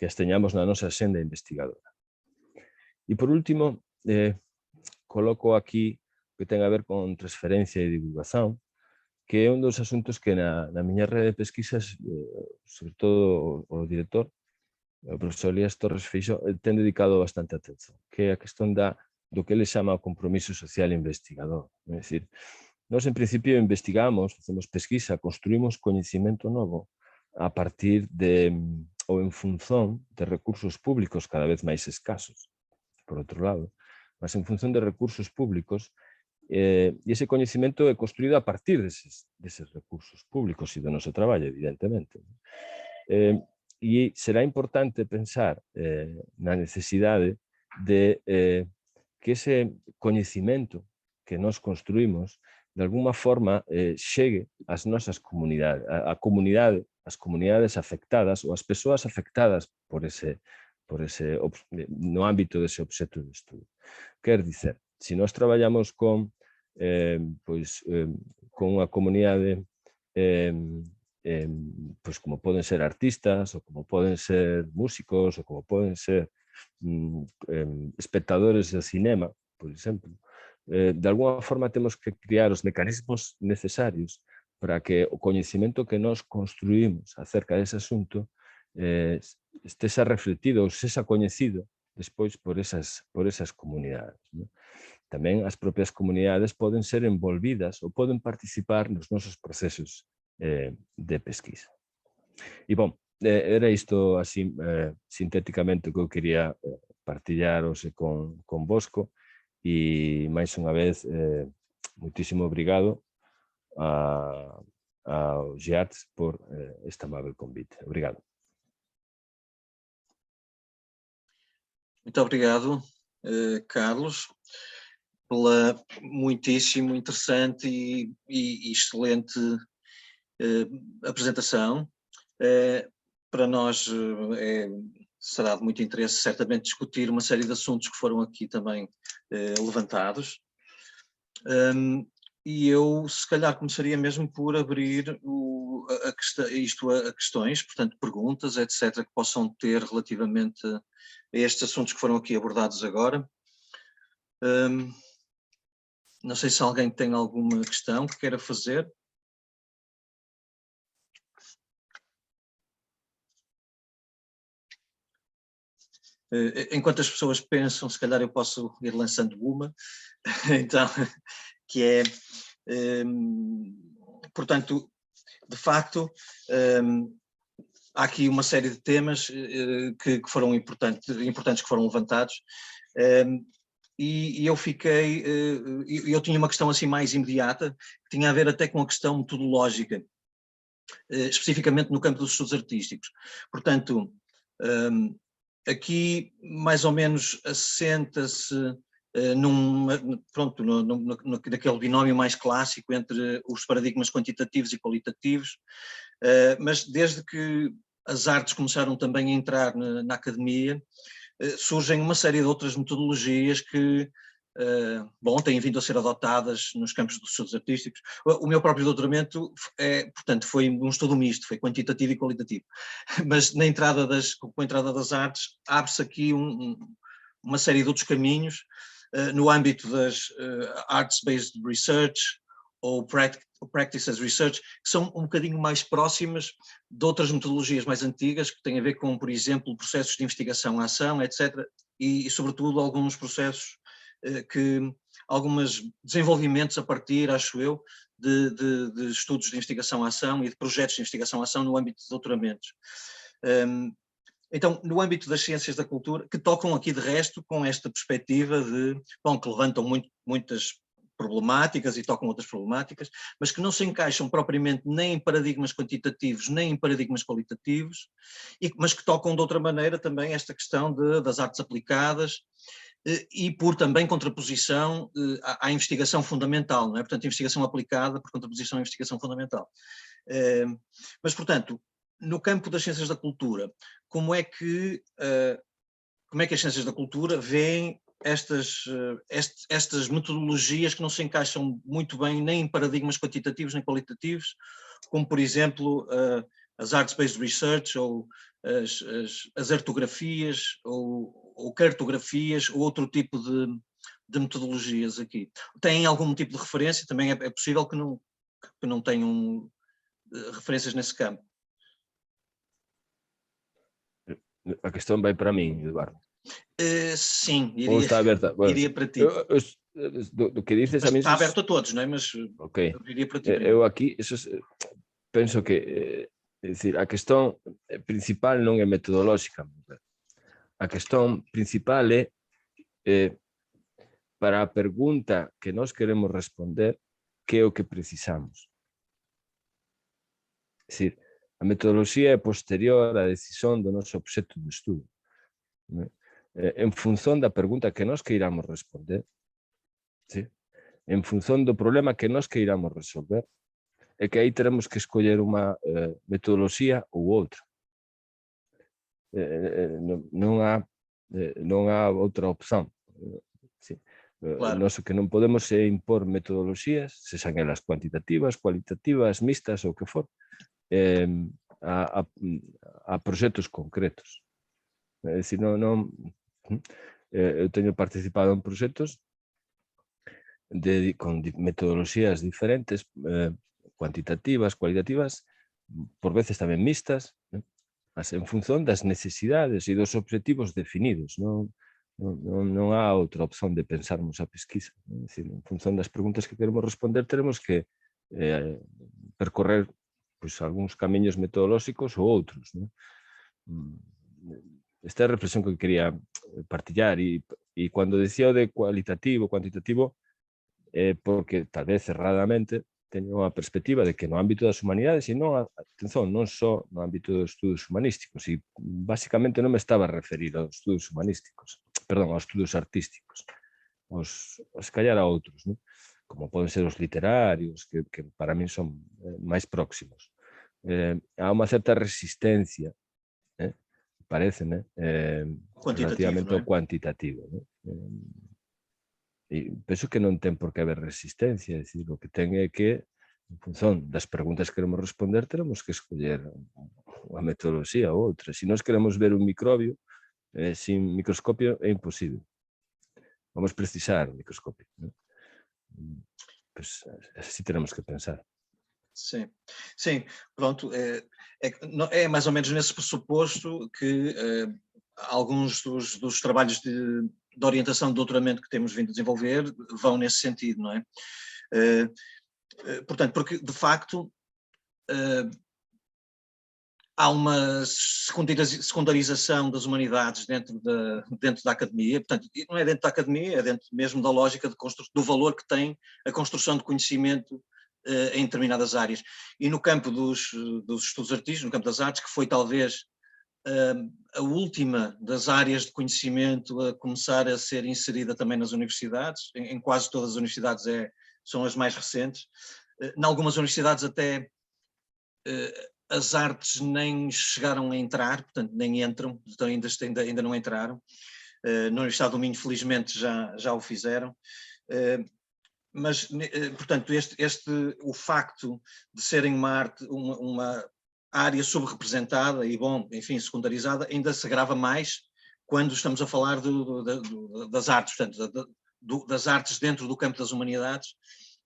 que as teñamos na nosa senda investigadora. E por último, coloco aquí que ten a ver con transferencia e divulgación, que é un dos asuntos que na miña rede de pesquisas, sobre todo o director, o profesor Elías Torres Feixó, ten dedicado bastante atención, que é a questón do que ele chama o compromiso social investigador. É dicir, nós en principio investigamos, facemos pesquisa, construímos coñecimento novo a partir de, ou en función de recursos públicos cada vez máis escasos, por outro lado, mas en función de recursos públicos, e ese coñecimento é construído a partir deses recursos públicos e do noso traballo, evidentemente. E será importante pensar na necesidade de que ese coñecimento que nós construímos de alguma forma chegue ás nosas comunidades, as comunidades afectadas ou as persoas afectadas por ese no ámbito dese obxecto de estudo. Quer dizer, se nós traballamos con unha comunidade pois como poden ser artistas, ou como poden ser músicos, ou como poden ser espectadores de cinema, por exemplo, de alguna forma temos que criar os mecanismos necesarios para que o coñecimento que nós construímos acerca dese asunto estexa refletido ou sexa coñecido despois por esas comunidades, ¿no? Tamén as propias comunidades poden ser envolvidas ou poden participar nos nosos procesos de pesquisa. E, bom, era isto así sintéticamente o que eu quería partillar hoxe con Bosco e, máis unha vez, moitísimo obrigado ao GIARTS por este amável convite. Obrigado. Muito obrigado, Carlos, pela muitíssimo interessante e excelente apresentação. Para nós será de muito interesse, certamente, discutir uma série de assuntos que foram aqui também levantados. E eu, se calhar, começaria mesmo por abrir a questões, portanto, perguntas, etc., que possam ter relativamente a estes assuntos que foram aqui abordados agora. Não sei se alguém tem alguma questão que queira fazer. Enquanto as pessoas pensam, se calhar eu posso ir lançando uma, então, que é, portanto, de facto, há aqui uma série de temas que foram importantes que foram levantados, e eu fiquei, eu tinha uma questão assim mais imediata, que tinha a ver até com a questão metodológica, especificamente no campo dos estudos artísticos. Portanto, aqui mais ou menos assenta-se naquele binómio mais clássico entre os paradigmas quantitativos e qualitativos, mas desde que as artes começaram também a entrar na academia, surgem uma série de outras metodologias que, têm vindo a ser adotadas nos campos dos estudos artísticos. O meu próprio doutoramento, portanto, foi um estudo misto, foi quantitativo e qualitativo, mas com a entrada das artes, abre-se aqui uma série de outros caminhos, no âmbito das Arts-Based Research ou Practices Research, que são um bocadinho mais próximas de outras metodologias mais antigas, que têm a ver com, por exemplo, processos de investigação-ação, etc., e sobretudo alguns processos que alguns desenvolvimentos a partir, acho eu, de estudos de investigação-ação e de projetos de investigação-ação no âmbito de doutoramentos. Então, no âmbito das ciências da cultura, que tocam aqui de resto com esta perspectiva de, bom, que levantam muitas problemáticas e tocam outras problemáticas, mas que não se encaixam propriamente nem em paradigmas quantitativos, nem em paradigmas qualitativos, mas que tocam de outra maneira também esta questão das artes aplicadas, e por também contraposição à investigação fundamental, não é? Portanto, investigação aplicada por contraposição à investigação fundamental. Mas, portanto, no campo das ciências da cultura, como é que as ciências da cultura veem estas metodologias que não se encaixam muito bem nem em paradigmas quantitativos nem qualitativos, como, por exemplo, as Arts-Based Research, ou as artografias, ou cartografias, ou outro tipo de metodologias aqui. Têm algum tipo de referência? Também é possível que não tenham referências nesse campo. A questão vai para mim, Eduardo. Sim, Ou está aberta? Bueno, iria para ti. Do que dices a mí... Está aberto a todos, não é? Mas okay. Iria para ti. Eu aquí, penso que, é dicir, a questão principal non é metodolóxica. A questão principal é para a pergunta que nós queremos responder, que é o que precisamos. É dicir, a metodoloxía é posterior á decisión do noso obxecto de estudo. En función da pergunta que nós queiramos responder, ¿sí? En función do problema que nós queiramos resolver, é que aí teremos que escoller unha metodoloxía ou outra. Non há outra opción. Sí. Claro. Nós o que non podemos é impor metodoloxías, sexan elas cuantitativas, cualitativas, mixtas ou que for, a proxectos concretos. É dicir, eu teño participado en proxectos con metodoloxías diferentes, cuantitativas, cualitativas, por veces tamén mixtas, en función das necesidades e dos objetivos definidos. Non há outra opción de pensarmos a pesquisa. É dicir, en función das preguntas que queremos responder, teremos que percorrer algúns camiños metodolóxicos ou outros. Esta é a reflexión que quería partillar, e cando decía o de cualitativo, cuantitativo, porque tal vez erradamente teño a perspectiva de que no ámbito das humanidades, e non, atención, non só no ámbito dos estudos humanísticos, e basicamente non me estaba a referir aos estudos humanísticos, perdón, aos estudos artísticos, aos callar a outros, como poden ser os literarios, que para min son máis próximos. Há unha certa resistencia, parece, relativamente ao cuantitativo. E penso que non ten por que haber resistencia, é dicir, o que ten é que, en función das preguntas que queremos responder, teremos que escoller unha metodoloxía ou outra. Se nós queremos ver un microbio, sin microscopio é imposible. Vamos precisar un microscopio. Pois así teremos que pensar. Sim, sim, pronto, é mais ou menos nesse pressuposto que alguns dos trabalhos de orientação de doutoramento que temos vindo a desenvolver vão nesse sentido, não é? Portanto, porque de facto há uma secundarização das humanidades dentro da academia, portanto, não é dentro da academia, é dentro mesmo da lógica do valor que tem a construção de conhecimento em determinadas áreas. E no campo dos estudos artísticos, no campo das artes, que foi talvez a última das áreas de conhecimento a começar a ser inserida também nas universidades, em quase todas as universidades são as mais recentes. Em algumas universidades até as artes nem chegaram a entrar, portanto nem entram, então ainda não entraram. Na Universidade do Minho, felizmente, já o fizeram. Mas, portanto, o facto de serem uma área subrepresentada e, bom, enfim, secundarizada, ainda se agrava mais quando estamos a falar das artes, portanto, das artes dentro do campo das humanidades,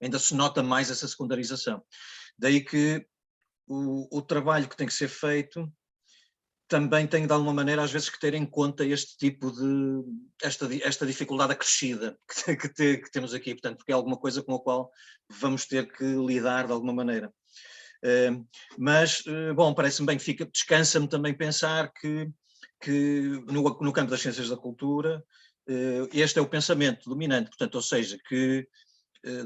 ainda se nota mais essa secundarização. Daí que o trabalho que tem que ser feito também tem de alguma maneira às vezes que ter em conta este tipo de, esta dificuldade acrescida que temos aqui, portanto, porque é alguma coisa com a qual vamos ter que lidar de alguma maneira. Mas, bom, parece-me bem, descansa-me também pensar que no campo das ciências da cultura, este é o pensamento dominante, portanto, ou seja, que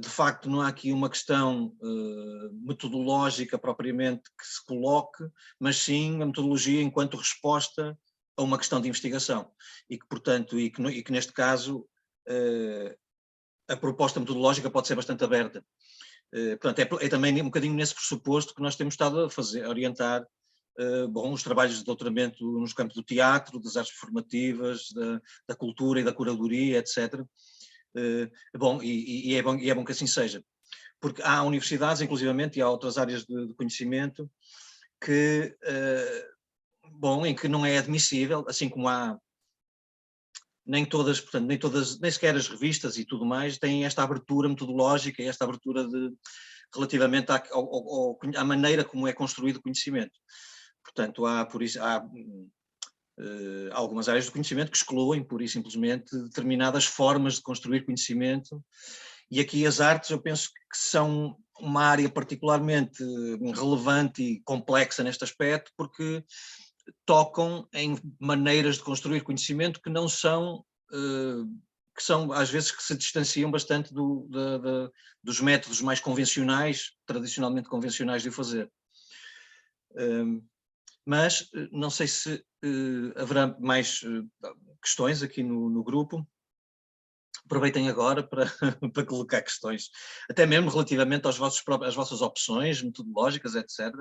de facto não há aqui uma questão metodológica propriamente que se coloque, mas sim a metodologia enquanto resposta a uma questão de investigação e que, portanto, e que neste caso a proposta metodológica pode ser bastante aberta. Portanto, é também um bocadinho nesse pressuposto que nós temos estado a orientar os trabalhos de doutoramento nos campos do teatro, das artes performativas, da cultura e da curadoria, etc. Bom, é bom que assim seja, porque há universidades, inclusivamente, e há outras áreas de conhecimento que, em que não é admissível, assim como há nem todas, portanto, nem sequer as revistas e tudo mais têm esta abertura metodológica e esta abertura relativamente à maneira como é construído o conhecimento. Portanto, há algumas áreas do conhecimento que excluem, pura e simplesmente, determinadas formas de construir conhecimento, e aqui as artes eu penso que são uma área particularmente relevante e complexa neste aspecto, porque tocam em maneiras de construir conhecimento que não são, que são às vezes que se distanciam bastante dos métodos mais convencionais, tradicionalmente convencionais de o fazer. Mas não sei se haverá mais questões aqui no grupo. Aproveitem agora para, para colocar questões, até mesmo relativamente às vossas opções metodológicas, etc.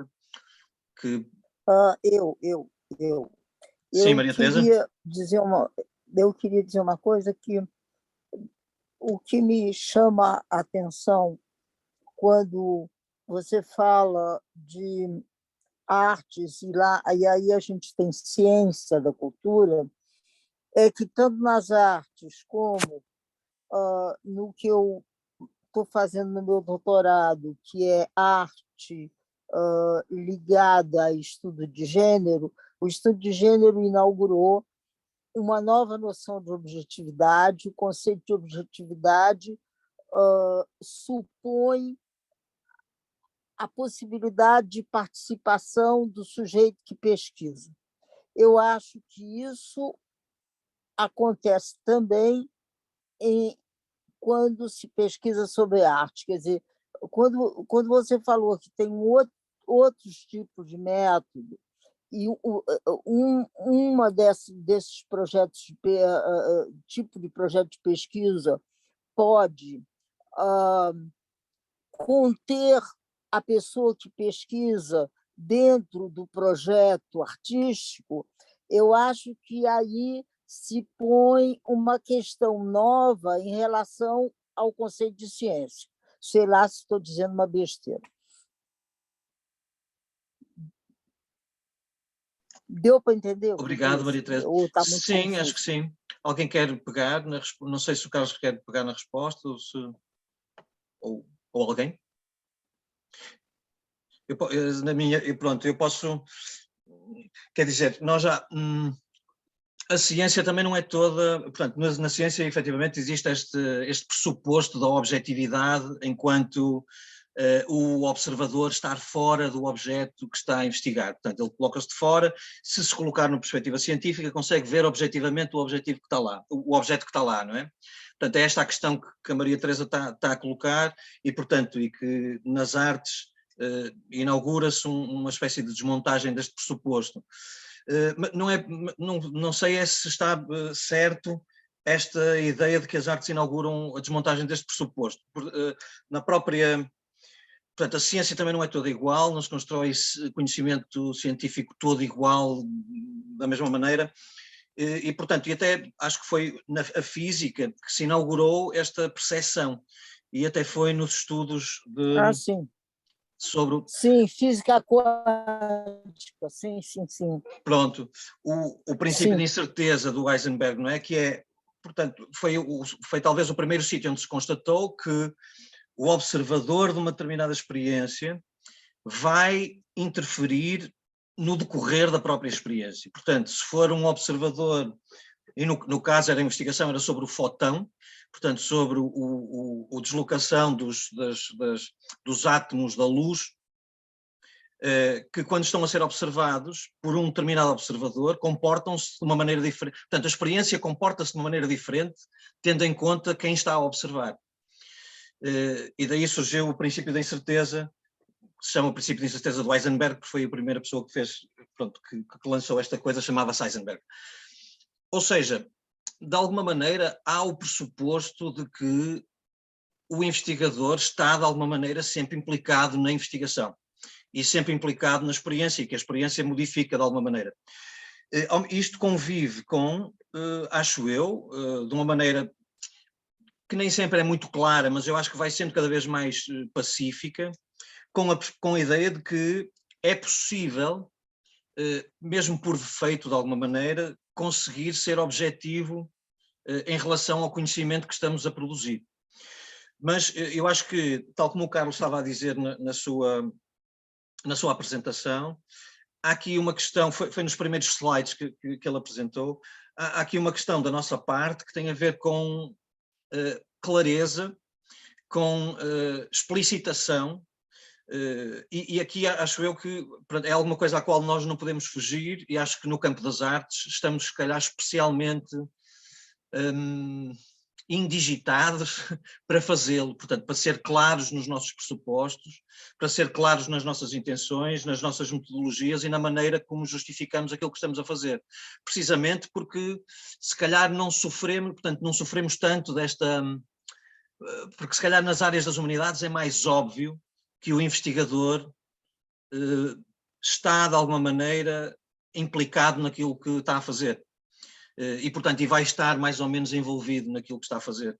Que... Sim, Maria Teresa? Eu queria dizer uma coisa, que o que me chama a atenção quando você fala de artes, e aí a gente tem ciência da cultura, é que tanto nas artes como no que eu estou fazendo no meu doutorado, que é arte ligada a estudo de gênero, o estudo de gênero inaugurou uma nova noção de objetividade. O conceito de objetividade supõe a possibilidade de participação do sujeito que pesquisa. Eu acho que isso acontece também quando se pesquisa sobre arte. Quer dizer, quando você falou que tem outros tipos de método, e uma desses projetos, tipo de projeto de pesquisa, pode conter a pessoa que pesquisa dentro do projeto artístico, eu acho que aí se põe uma questão nova em relação ao conceito de ciência. Sei lá se estou dizendo uma besteira. Deu para entender? Obrigado, Maria Teresa. Tá sim, confuso? acho que sim. Alguém quer pegar? Não sei se o Carlos quer pegar na resposta ou alguém. Eu posso... Quer dizer, nós já... a ciência também não é toda... Portanto, na ciência, efetivamente, existe este pressuposto da objetividade enquanto o observador estar fora do objeto que está a investigar. Portanto, ele coloca-se de fora, se colocar numa perspectiva científica, consegue ver objetivamente o objetivo que está lá, o objeto que está lá, não é? Portanto, é esta a questão que a Maria Teresa está a colocar e, portanto, e que nas artes inaugura-se uma espécie de desmontagem deste pressuposto. Não sei se está certo esta ideia de que as artes inauguram a desmontagem deste pressuposto. Na própria... Portanto, a ciência também não é toda igual, não se constrói conhecimento científico todo igual da mesma maneira. E, portanto, e até acho que foi a física que se inaugurou esta percepção, e até foi nos estudos sim. sobre... Sim, física quântica, sim. Pronto, o princípio de incerteza do Heisenberg, não é? Que é, portanto, foi talvez o primeiro sítio onde se constatou que o observador de uma determinada experiência vai interferir no decorrer da própria experiência. Portanto, se for um observador, e no caso da investigação era sobre o fotão, portanto, sobre a deslocação dos átomos da luz, que quando estão a ser observados por um determinado observador, comportam-se de uma maneira diferente. Portanto, a experiência comporta-se de uma maneira diferente, tendo em conta quem está a observar. E daí surgiu o princípio da incerteza, que se chama o princípio de incerteza do Heisenberg, que foi a primeira pessoa que fez, pronto, que lançou esta coisa, chamava-se Heisenberg. Ou seja, de alguma maneira há o pressuposto de que o investigador está de alguma maneira sempre implicado na investigação e sempre implicado na experiência, e que a experiência modifica de alguma maneira. Isto convive com, acho eu, de uma maneira que nem sempre é muito clara, mas eu acho que vai sendo cada vez mais pacífica, com a ideia de que é possível, mesmo por defeito de alguma maneira, conseguir ser objetivo em relação ao conhecimento que estamos a produzir. Mas eu acho que, tal como o Carlos estava a dizer na sua apresentação, há aqui uma questão, foi nos primeiros slides que ele apresentou, há aqui uma questão da nossa parte que tem a ver com clareza, com explicitação, e aqui acho eu que é alguma coisa à qual nós não podemos fugir, e acho que no campo das artes estamos, se calhar, especialmente indigitados para fazê-lo, portanto, para ser claros nos nossos pressupostos, para ser claros nas nossas intenções, nas nossas metodologias e na maneira como justificamos aquilo que estamos a fazer. Precisamente porque, se calhar, não sofremos tanto desta... Porque, se calhar, nas áreas das humanidades é mais óbvio que o investigador está, de alguma maneira, implicado naquilo que está a fazer. E, portanto, vai estar mais ou menos envolvido naquilo que está a fazer.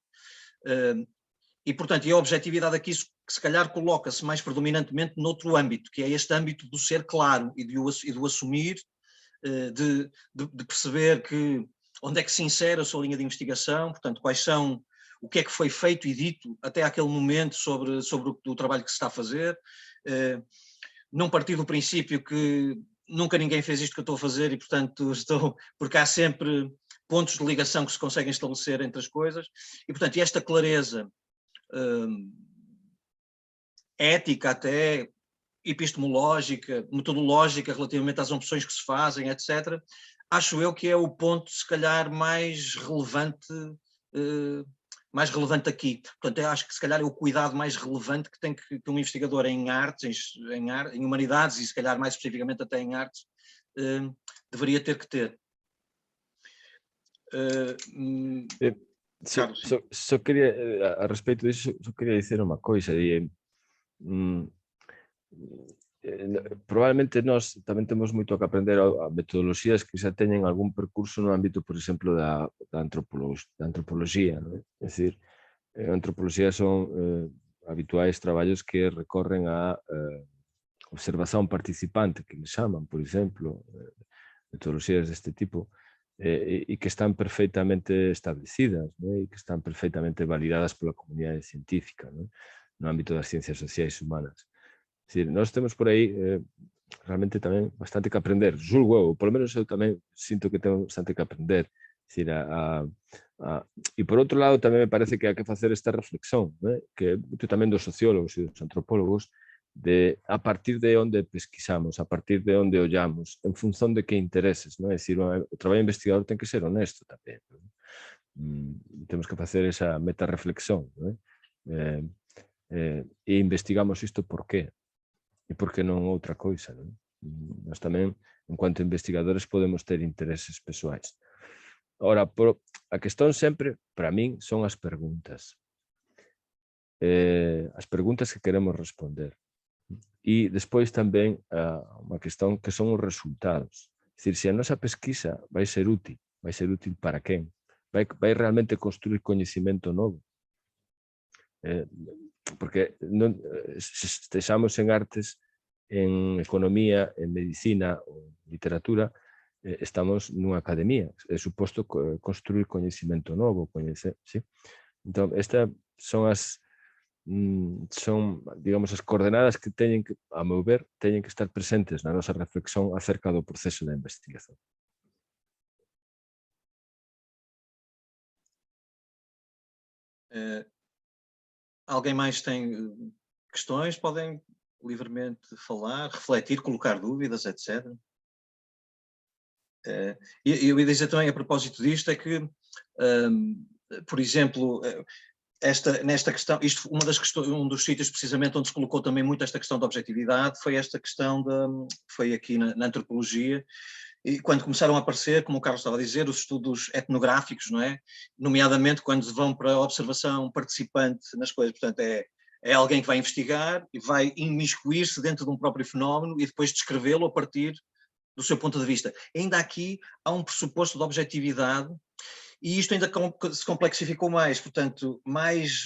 E, portanto, a objetividade aqui, que se calhar coloca-se mais predominantemente noutro âmbito, que é este âmbito do ser claro e do assumir, de perceber onde é que se insere a sua linha de investigação, portanto, o que é que foi feito e dito até aquele momento sobre o trabalho que se está a fazer, não partir do princípio que nunca ninguém fez isto que eu estou a fazer e, portanto, porque há sempre pontos de ligação que se conseguem estabelecer entre as coisas, e, portanto, esta clareza ética até, epistemológica, metodológica relativamente às opções que se fazem, etc., acho eu que é o ponto, se calhar, mais relevante aqui. Portanto, eu acho que se calhar é o cuidado mais relevante que tem que um investigador em artes, em humanidades e se calhar mais especificamente até em artes, deveria ter que ter. Só queria, a respeito disso, só queria dizer uma coisa. Probablemente nós tamén temos moito que aprender a metodoloxías que xa teñen algún percurso no ámbito, por exemplo, da antropoloxía, non? É dicir, a antropoloxía son habituais traballos que recorren a observación participante, que les chaman, por exemplo, metodoloxías deste tipo, e que están perfectamente establecidas, non? E que están perfectamente validadas pola comunidade científica, non? No ámbito das ciencias sociais humanas. É dicir, nós temos por aí realmente tamén bastante que aprender. Julgo eu, polo menos eu tamén sinto que tengo bastante que aprender. É dicir, e por outro lado tamén me parece que hai que facer esta reflexión, né? Que é moito tamén dos sociólogos e dos antropólogos, de a partir de onde pesquisamos, a partir de onde ollamos, en función de que intereses, non? É dicir, o traballo investigador ten que ser honesto tamén, non? Temos que facer esa metarreflexión, non? E investigamos isto por qué? E por que non outra coisa, non? Nós tamén, en cuanto a investigadores, podemos ter intereses persoais. Ora, a questón sempre, para min, son as preguntas. As preguntas que queremos responder. E despois tamén unha questón que son os resultados. É dicir, se a nosa pesquisa vai ser útil para quen? Vai realmente construir coñecimento novo? Porque se estexamos en artes, en economía, en medicina ou literatura, estamos nunha academia. É suposto construir coñecimento novo, coñecer, sí? Entón, estas son as son, digamos, as coordenadas que teñen que, a meu ver, teñen que estar presentes na nosa reflexión acerca do proceso da investigación. Alguém mais tem questões? Podem livremente falar, refletir, colocar dúvidas, etc. E eu ia dizer também, a propósito disto, é que, por exemplo, nesta questão, uma das questões, um dos sítios precisamente onde se colocou também muito esta questão da objetividade foi esta questão, foi aqui na antropologia, e quando começaram a aparecer, como o Carlos estava a dizer, os estudos etnográficos, não é? Nomeadamente quando vão para a observação participante nas coisas, portanto é alguém que vai investigar e vai imiscuir-se dentro de um próprio fenómeno e depois descrevê-lo a partir do seu ponto de vista. Ainda aqui há um pressuposto de objetividade e isto ainda se complexificou mais, portanto, mais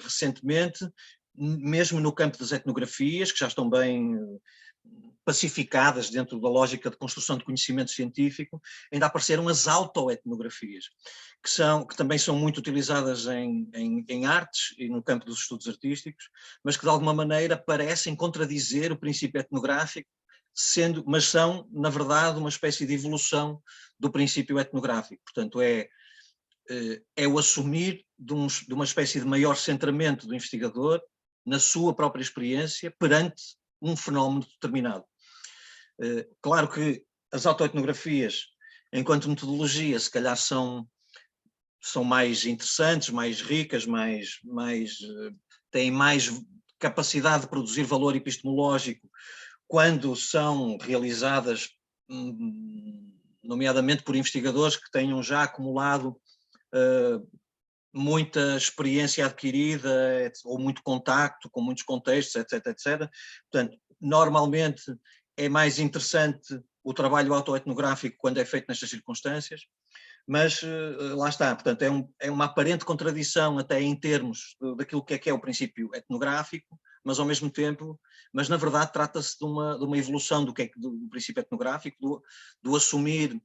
recentemente, mesmo no campo das etnografias, que já estão bem pacificadas dentro da lógica de construção de conhecimento científico, ainda apareceram as autoetnografias, que também são muito utilizadas em artes e no campo dos estudos artísticos, mas que de alguma maneira parecem contradizer o princípio etnográfico, mas são, na verdade, uma espécie de evolução do princípio etnográfico. Portanto, é o assumir de uma espécie de maior centramento do investigador na sua própria experiência perante um fenómeno determinado. Claro que as autoetnografias, enquanto metodologia, se calhar são mais interessantes, mais ricas, têm mais capacidade de produzir valor epistemológico quando são realizadas, nomeadamente por investigadores que tenham já acumulado muita experiência adquirida ou muito contacto com muitos contextos, etc, etc. Portanto, normalmente é mais interessante o trabalho autoetnográfico quando é feito nestas circunstâncias, mas lá está, portanto é uma aparente contradição até em termos daquilo que é o princípio etnográfico, mas ao mesmo tempo, mas na verdade trata-se de uma evolução do princípio etnográfico, do assumir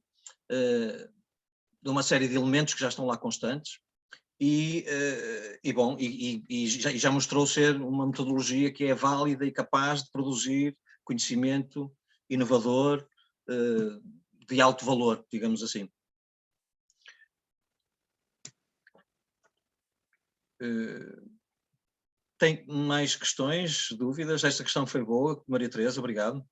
de uma série de elementos que já estão lá constantes e já mostrou ser uma metodologia que é válida e capaz de produzir conhecimento inovador de alto valor, digamos assim. Tem mais questões, dúvidas? Esta questão foi boa, Maria Teresa, obrigado.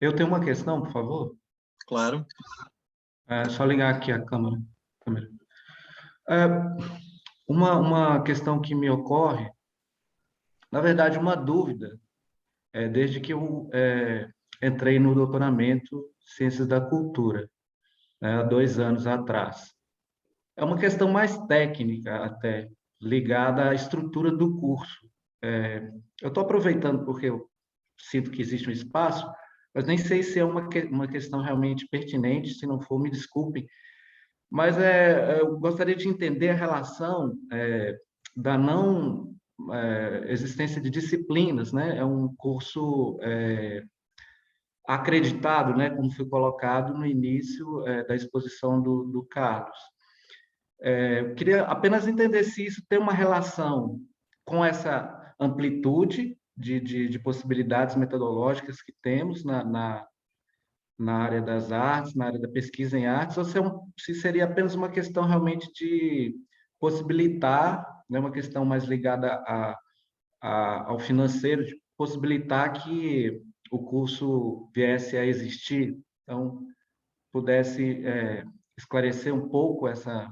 Eu tenho uma questão, por favor. Claro. É só ligar aqui a câmera. Uma questão que me ocorre, na verdade, uma dúvida, desde que eu entrei no doutoramento Ciências da Cultura, há 2 anos atrás. É uma questão mais técnica até, ligada à estrutura do curso. Eu estou aproveitando porque eu sinto que existe um espaço, mas nem sei se é uma questão realmente pertinente, se não for, me desculpem, mas eu gostaria de entender a relação da não existência de disciplinas, né? É um curso acreditado, né? Como foi colocado no início da exposição do Carlos. Eu queria apenas entender se isso tem uma relação com essa amplitude de possibilidades metodológicas que temos na área das artes, na área da pesquisa em artes, ou se seria apenas uma questão realmente de possibilitar, né, uma questão mais ligada ao financeiro, de possibilitar que o curso viesse a existir. Então, pudesse esclarecer um pouco essa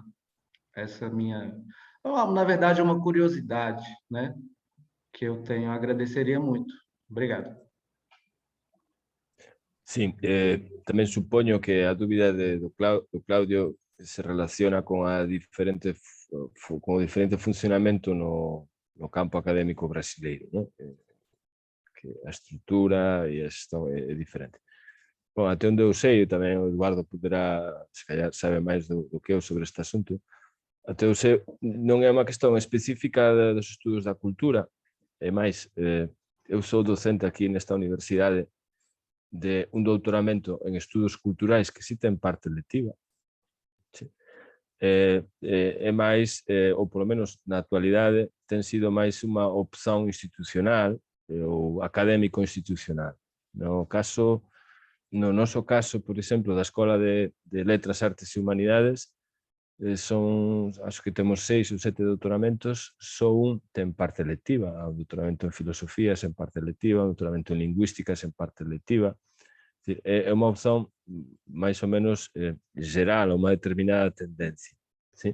minha... Na verdade, é uma curiosidade, né, que eu tenho. Eu agradeceria muito. Obrigado. Sí, tamén supoño que a dúbida do Claudio se relaciona con o diferente funcionamento no campo académico brasileiro, ¿no? Que a estrutura e a xestión é diferente. Bom, até onde eu sei, tamén o Eduardo poderá, se calhar sabe máis do que eu sobre este asunto, até eu sei, non é unha questão específica dos estudos da cultura, é máis, eu sou docente aquí nesta universidade de un doutoramento en estudos culturais que sí ten parte lectiva, é máis, ou polo menos na actualidade, ten sido máis unha opción institucional ou académico institucional. No noso caso, por exemplo, da Escola de Letras, Artes e Humanidades, acho que temos 6 ou 7 doutoramentos, só un ten parte lectiva, o doutoramento en filosofía sen parte lectiva, o doutoramento en lingüística sen parte lectiva. É unha opción máis ou menos geral, unha determinada tendencia. Sí?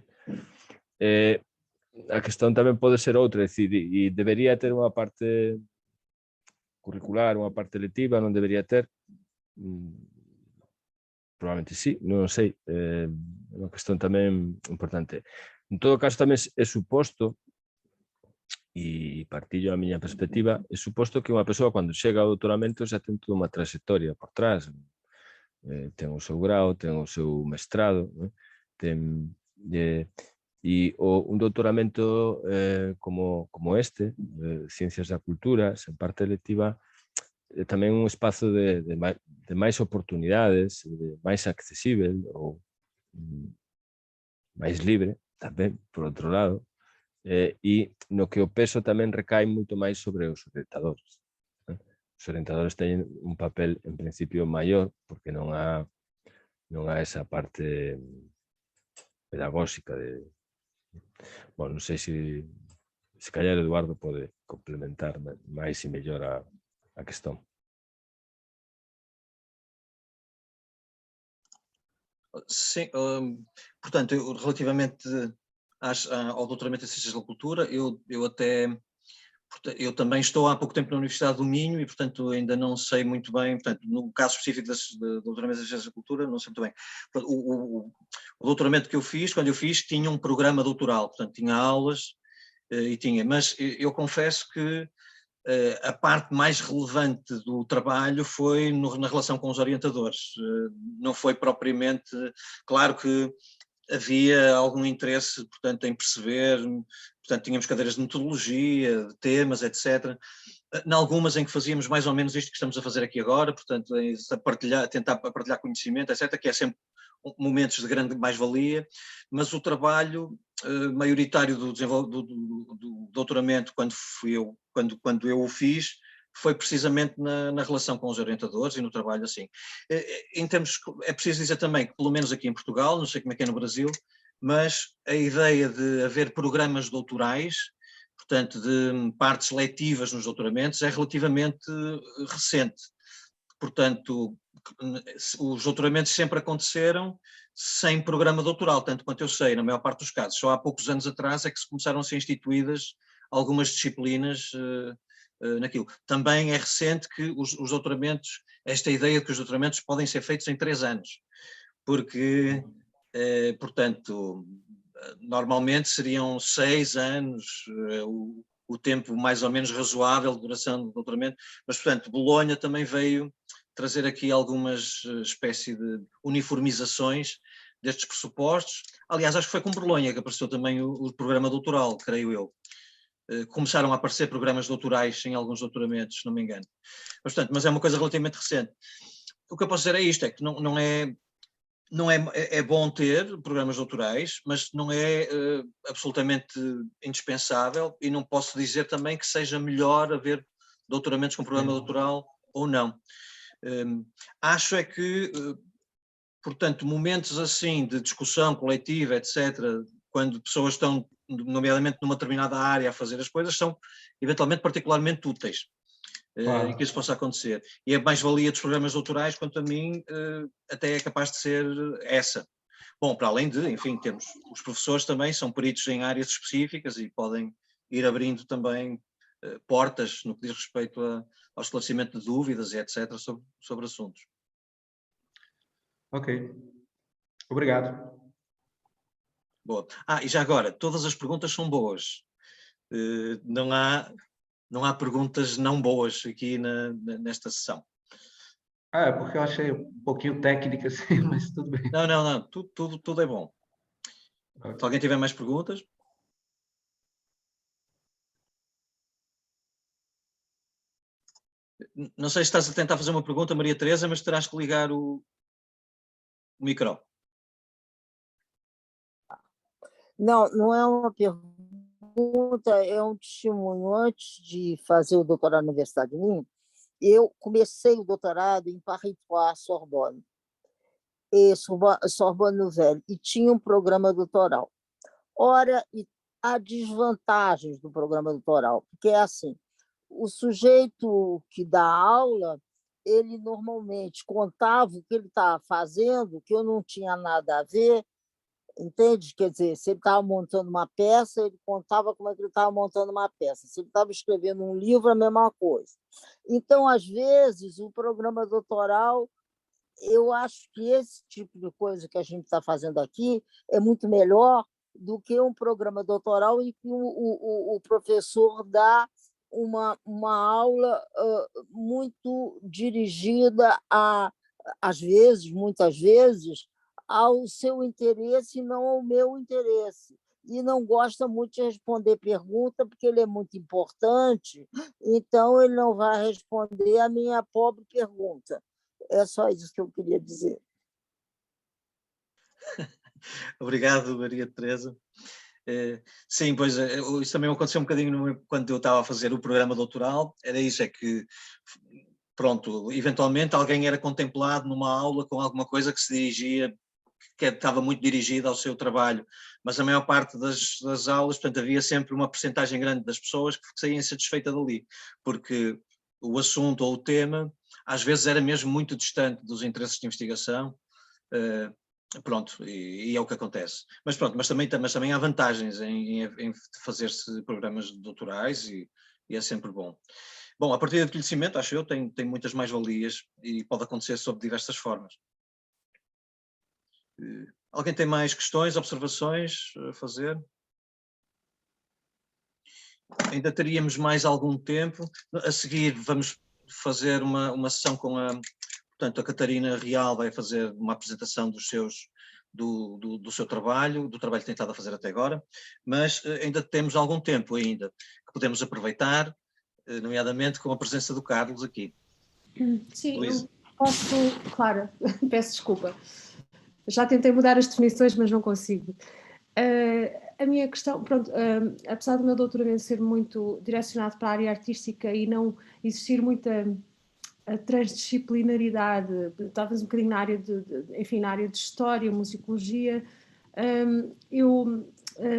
A questão tamén pode ser outra, é dicir, e debería ter unha parte curricular, unha parte lectiva, non debería ter? Probablemente sí, non sei, é unha cuestión tamén importante. En todo caso, tamén é suposto, e partillo a miña perspectiva, é suposto que unha persoa cando chega ao doutoramento xa ten toda unha trayectoria por trás, ten o seu grau, ten o seu mestrado, ten, e un doutoramento como este, Ciencias da Cultura, sen parte lectiva, tamén un espazo de máis oportunidades, de máis accesible ou máis libre, tamén, por outro lado, e no que o peso tamén recai moito máis sobre os orientadores. Os orientadores teñen un papel, en principio, maior, porque non há esa parte pedagóxica de... Bueno, non sei se callar Eduardo pode complementar máis e mellor a questão. Sim, portanto, relativamente ao doutoramento em Ciências da Cultura, eu também estou há pouco tempo na Universidade do Minho e, portanto, ainda não sei muito bem, portanto, no caso específico do doutoramento em Ciências da Cultura, não sei muito bem. Portanto, o doutoramento que eu fiz, quando eu fiz, tinha um programa doutoral, portanto, tinha aulas e tinha, mas eu confesso que a parte mais relevante do trabalho foi na relação com os orientadores, não foi propriamente, claro que havia algum interesse, portanto, em perceber, portanto, tínhamos cadeiras de metodologia, de temas, etc. Em algumas em que fazíamos mais ou menos isto que estamos a fazer aqui agora, portanto, tentar partilhar conhecimento, etc., que é sempre momentos de grande mais-valia, mas o trabalho maioritário do doutoramento, quando eu o fiz, foi precisamente na relação com os orientadores e no trabalho assim. Em termos, é preciso dizer também que, pelo menos aqui em Portugal, não sei como é que é no Brasil, mas a ideia de haver programas doutorais, portanto, de partes letivas nos doutoramentos, é relativamente recente. Portanto, os doutoramentos sempre aconteceram sem programa doutoral, tanto quanto eu sei, na maior parte dos casos. Só há poucos anos atrás é que se começaram a ser instituídas algumas disciplinas naquilo. Também é recente que os doutoramentos, esta ideia de que os doutoramentos podem ser feitos em 3 anos, porque, portanto, normalmente seriam 6 anos, o tempo mais ou menos razoável de duração do doutoramento, mas, portanto, Bolonha também veio trazer aqui algumas espécie de uniformizações destes pressupostos. Aliás, acho que foi com Bolonha que apareceu também o programa doutoral, creio eu. Começaram a aparecer programas doutorais em alguns doutoramentos, se não me engano. Mas, portanto, mas é uma coisa relativamente recente. O que eu posso dizer é isto, é que é bom ter programas doutorais, mas não é absolutamente indispensável, e não posso dizer também que seja melhor haver doutoramentos com programa doutoral ou não. Acho é que, portanto, momentos assim de discussão coletiva, etc., quando pessoas estão, nomeadamente numa determinada área, a fazer as coisas, são eventualmente particularmente úteis. Claro. E que isso possa acontecer. E a mais-valia dos programas doutorais, quanto a mim, até é capaz de ser essa. Bom, para além de, enfim, temos os professores também, são peritos em áreas específicas e podem ir abrindo também portas no que diz respeito ao esclarecimento de dúvidas e etc. sobre assuntos. Ok. Obrigado. Boa. E já agora, todas as perguntas são boas. Não há perguntas não boas aqui nesta sessão. É porque eu achei um pouquinho técnica, assim, mas tudo bem. Não, tudo é bom. Okay. Se alguém tiver mais perguntas. Não sei se estás a tentar fazer uma pergunta, Maria Teresa, mas terás que ligar o micro. Não, não é uma pergunta, é um testemunho. Antes de fazer o doutorado na Universidade de Lima, eu comecei o doutorado em Paris 3, Sorbonne, Sorbonne Nouvelle, e tinha um programa doutoral. Ora, e há desvantagens do programa doutoral, porque é assim, o sujeito que dá aula, ele normalmente contava o que ele estava fazendo, que eu não tinha nada a ver, entende? Quer dizer, se ele estava montando uma peça, ele contava como é que ele estava montando uma peça. Se ele estava escrevendo um livro, a mesma coisa. Então, às vezes, o programa doutoral, eu acho que esse tipo de coisa que a gente está fazendo aqui é muito melhor do que um programa doutoral em que o professor dá uma aula muito dirigida às vezes, muitas vezes, ao seu interesse e não ao meu interesse. E não gosta muito de responder pergunta, porque ele é muito importante, então ele não vai responder a minha pobre pergunta. É só isso que eu queria dizer. Obrigado, Maria Teresa. Sim, pois isso também aconteceu um bocadinho quando eu estava a fazer o programa doutoral. Era isso, é que, pronto, eventualmente alguém era contemplado numa aula com alguma coisa que se dirigia, que estava muito dirigida ao seu trabalho, mas a maior parte das aulas, portanto, havia sempre uma percentagem grande das pessoas que saíam insatisfeitas dali, porque o assunto ou o tema, às vezes, era mesmo muito distante dos interesses de investigação. Pronto, e é o que acontece. Mas pronto, mas também há vantagens em fazer-se programas doutorais e é sempre bom. Bom, a partilha de conhecimento, acho eu, tem muitas mais-valias e pode acontecer sob diversas formas. Alguém tem mais questões, observações a fazer? Ainda teríamos mais algum tempo. A seguir vamos fazer uma sessão com portanto, a Catarina Real vai fazer uma apresentação do seu trabalho, do trabalho que tem estado a fazer até agora, mas ainda temos algum tempo ainda que podemos aproveitar, nomeadamente com a presença do Carlos aqui. Sim, Luísa. eu posso, claro, peço desculpa. Já tentei mudar as definições, mas não consigo. A minha questão, pronto, apesar do meu doutoramento ser muito direcionado para a área artística e não existir muita transdisciplinaridade, talvez um bocadinho na área enfim, na área de história, musicologia, eu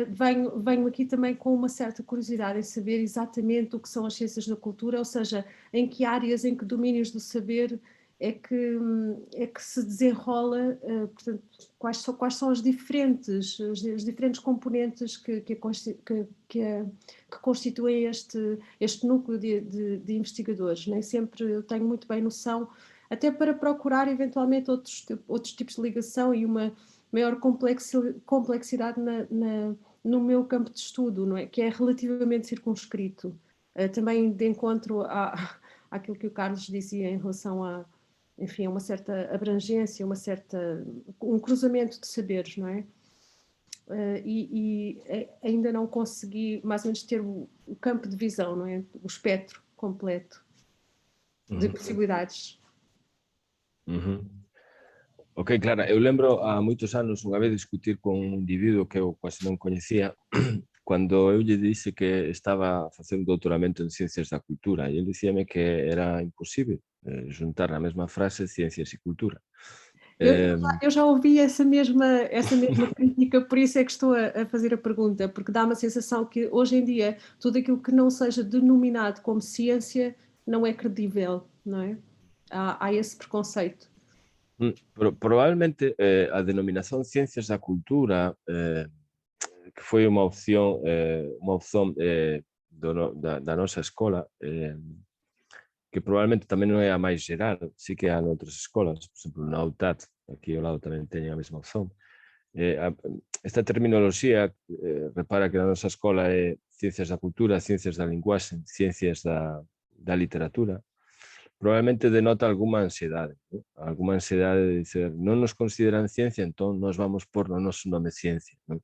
venho aqui também com uma certa curiosidade em saber exatamente o que são as ciências da cultura, ou seja, em que áreas, em que domínios do saber é que se desenrola, portanto, quais são os diferentes componentes que constituem este núcleo de investigadores. Nem sempre eu tenho muito bem noção, até para procurar eventualmente outros tipos de ligação e uma maior complexidade no meu campo de estudo, não é? Que é relativamente circunscrito. Também de encontro àquilo que o Carlos dizia em relação enfim, a uma certa abrangência, um cruzamento de saberes, não é? E ainda não consegui mais ou menos ter o campo de visão, não é? O espectro completo de possibilidades. Ok, Clara, eu lembro há moitos anos unha vez discutir con un individuo que eu quase non coñecía cando eu lle disse que estaba a facer un doutoramento en Ciencias da Cultura e ele dicíame que era imposible juntar na mesma frase Ciencias e Cultura. Eu já ouvi essa mesma crítica, por isso é que estou a fazer a pergunta, porque dá uma sensação que hoje em dia tudo aquilo que não seja denominado como ciência não é credível, não é? Há esse preconceito. Probablemente a denominación Ciencias da Cultura que foi unha opción da nosa escola que probablemente tamén non é a máis geral, sí que há noutras escolas, por exemplo, na UTAD, aquí ao lado tamén teñen a mesma opción. Esta terminoloxía, repara que na nosa escola é Ciencias da Cultura, Ciencias da Linguaxe, Ciencias da Literatura, probablemente denota alguma ansiedade de dizer, non nos consideran ciencia, entón nos vamos por no noso nome ciencia. Non?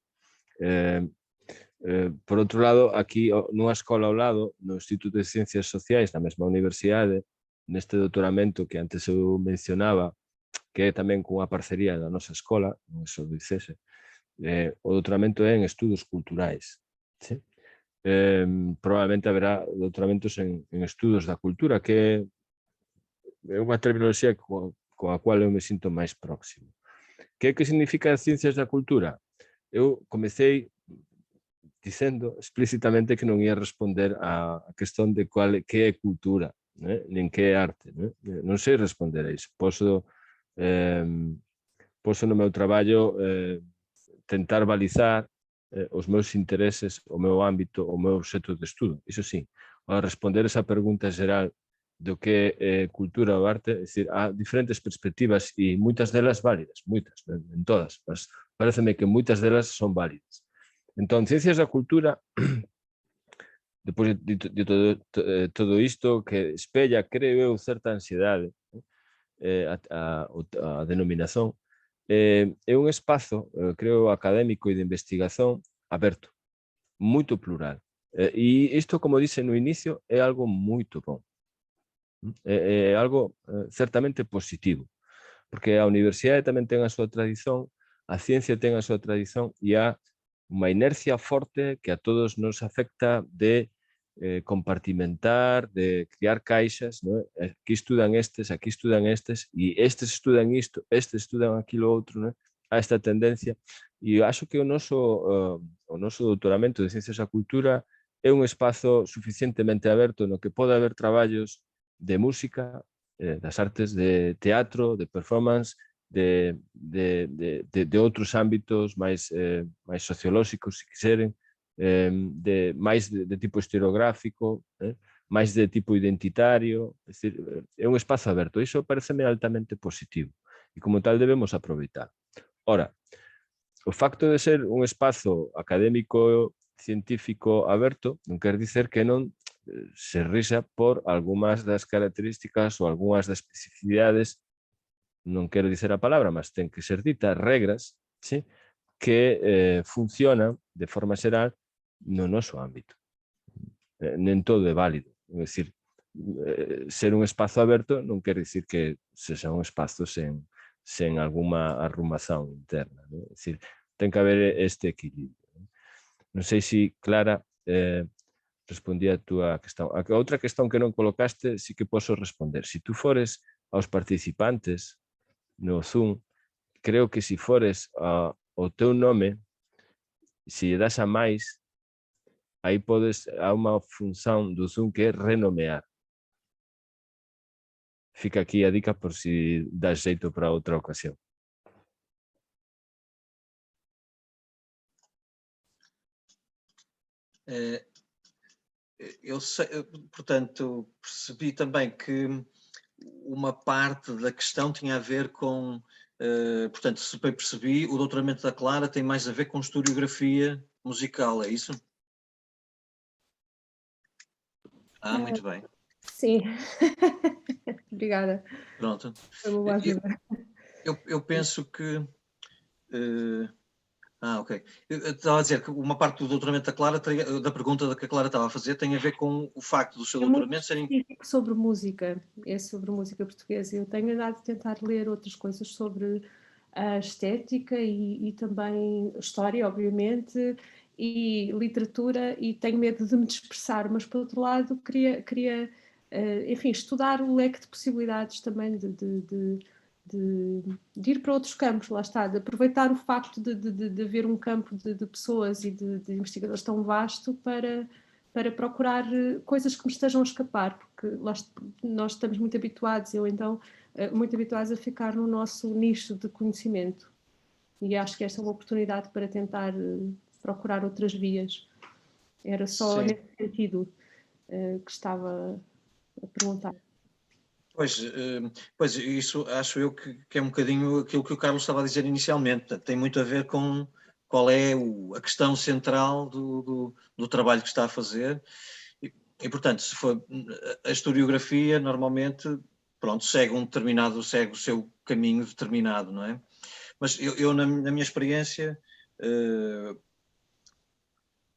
Por outro lado, aquí nunha escola ao lado, no Instituto de Ciencias Sociais, na mesma universidade, neste doutoramento que antes eu mencionaba, que é tamén cunha parcería da nosa escola, non é só do ICESE, O doutoramento é en estudos culturais. ¿Sí? Probablemente haberá doutoramentos en estudos da cultura, que é unha terminoloxía coa cual eu me sinto máis próximo. Que significa as ciencias da cultura? Eu comecei dicendo explícitamente que non ia responder a questão de que é cultura, né? Nin que é arte. Né? Non sei responder a iso. Poso no meu traballo tentar balizar os meus intereses, o meu ámbito, o meu obxecto de estudo. Iso sí, ao responder esa pregunta xeral do que é cultura ou arte, é dicir, há diferentes perspectivas e moitas delas válidas, moitas, en todas, mas pareceme que moitas delas son válidas. Entón, ciencias da cultura, depois de todo isto, que espella, creo eu, certa ansiedade, a denominación, é un espazo, creo, académico e de investigación aberto, moito plural. E isto, como dice no inicio, é algo moito bom. É algo certamente positivo, porque a universidade tamén ten a súa tradición, a ciencia ten a súa tradición e há unha inercia forte que a todos nos afecta de compartimentar, de criar caixas, ¿no? Aquí estudan estes, e estes estudan isto, estes estudan aquilo outro, ¿no? A esta tendencia, e acho que o noso doutoramento de Ciencias da Cultura é un espazo suficientemente aberto no que pode haber traballos de música, das artes de teatro, de performance, de outros ámbitos máis sociolóxicos, se quiseren, máis de tipo historiográfico, máis de tipo identitario, é un espazo aberto. Iso pareceme altamente positivo e como tal debemos aproveitar. Ora, o facto de ser un espazo académico científico aberto non quer dicer que non se risa por algunhas das características ou algunhas das especificidades, non quero dicer a palabra, mas ten que ser dita, regras, ¿sí? Que funcionan de forma xeral no noso ámbito. Nen todo é válido. É dicir, ser un espazo aberto non quer dicir que sexa un espazo sen algunha arrumación interna. É dicir, ten que haber este equilibrio. Non sei se, Clara, respondí a túa questão. A outra questão que non colocaste, sí que posso responder. Se tú fores aos participantes no Zoom, creo que se fores ao teu nome, se lle das a máis, aí há unha función do Zoom que é renomear. Fica aquí a dica por si das xeito para outra ocasión. Eu sei, portanto, percebi também que uma parte da questão tinha a ver com, portanto, se bem percebi, o doutoramento da Clara tem mais a ver com historiografia musical, é isso? Muito bem. Sim. Obrigada. Pronto. Foi uma boa ajuda. Eu penso que... ok. Eu estava a dizer que uma parte do doutoramento da Clara, da pergunta que a Clara estava a fazer, tem a ver com o facto do seu doutoramento serem... sobre música, é sobre música portuguesa. Eu tenho andado a tentar ler outras coisas sobre a estética e também história, obviamente, e literatura, e tenho medo de me dispersar, mas por outro lado queria enfim, estudar o leque de possibilidades também de ir para outros campos, lá está, de aproveitar o facto de haver um campo de pessoas e de investigadores tão vasto para procurar coisas que me estejam a escapar, porque nós estamos muito habituados, muito habituados a ficar no nosso nicho de conhecimento, e acho que esta é uma oportunidade para tentar procurar outras vias. Era só Sim. Nesse sentido que estava a perguntar. Pois isso acho eu que é um bocadinho aquilo que o Carlos estava a dizer inicialmente. Portanto, tem muito a ver com qual é a questão central do trabalho que está a fazer e, portanto, se for a historiografia, normalmente, pronto, segue o seu caminho determinado, não é? Mas eu na minha experiência,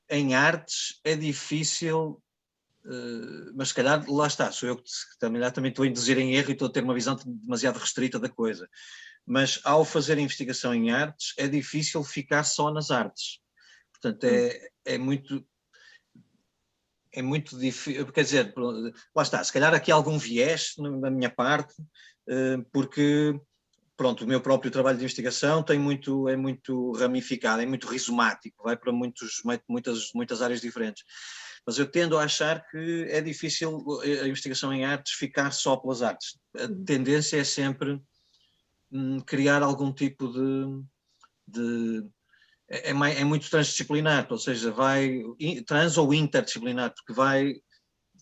em artes é difícil... mas se calhar, lá está, sou eu que também estou a induzir em erro e estou a ter uma visão demasiado restrita da coisa. mas ao fazer investigação em artes é difícil ficar só nas artes. Portanto, é muito difícil, quer dizer, lá está, se calhar aqui há algum viés na minha parte, porque, pronto, o meu próprio trabalho de investigação é muito ramificado, é muito rizomático, vai para muitas áreas diferentes. Mas eu tendo a achar que é difícil a investigação em artes ficar só pelas artes. A tendência é sempre criar algum tipo é muito transdisciplinar, ou seja, vai trans ou interdisciplinar, porque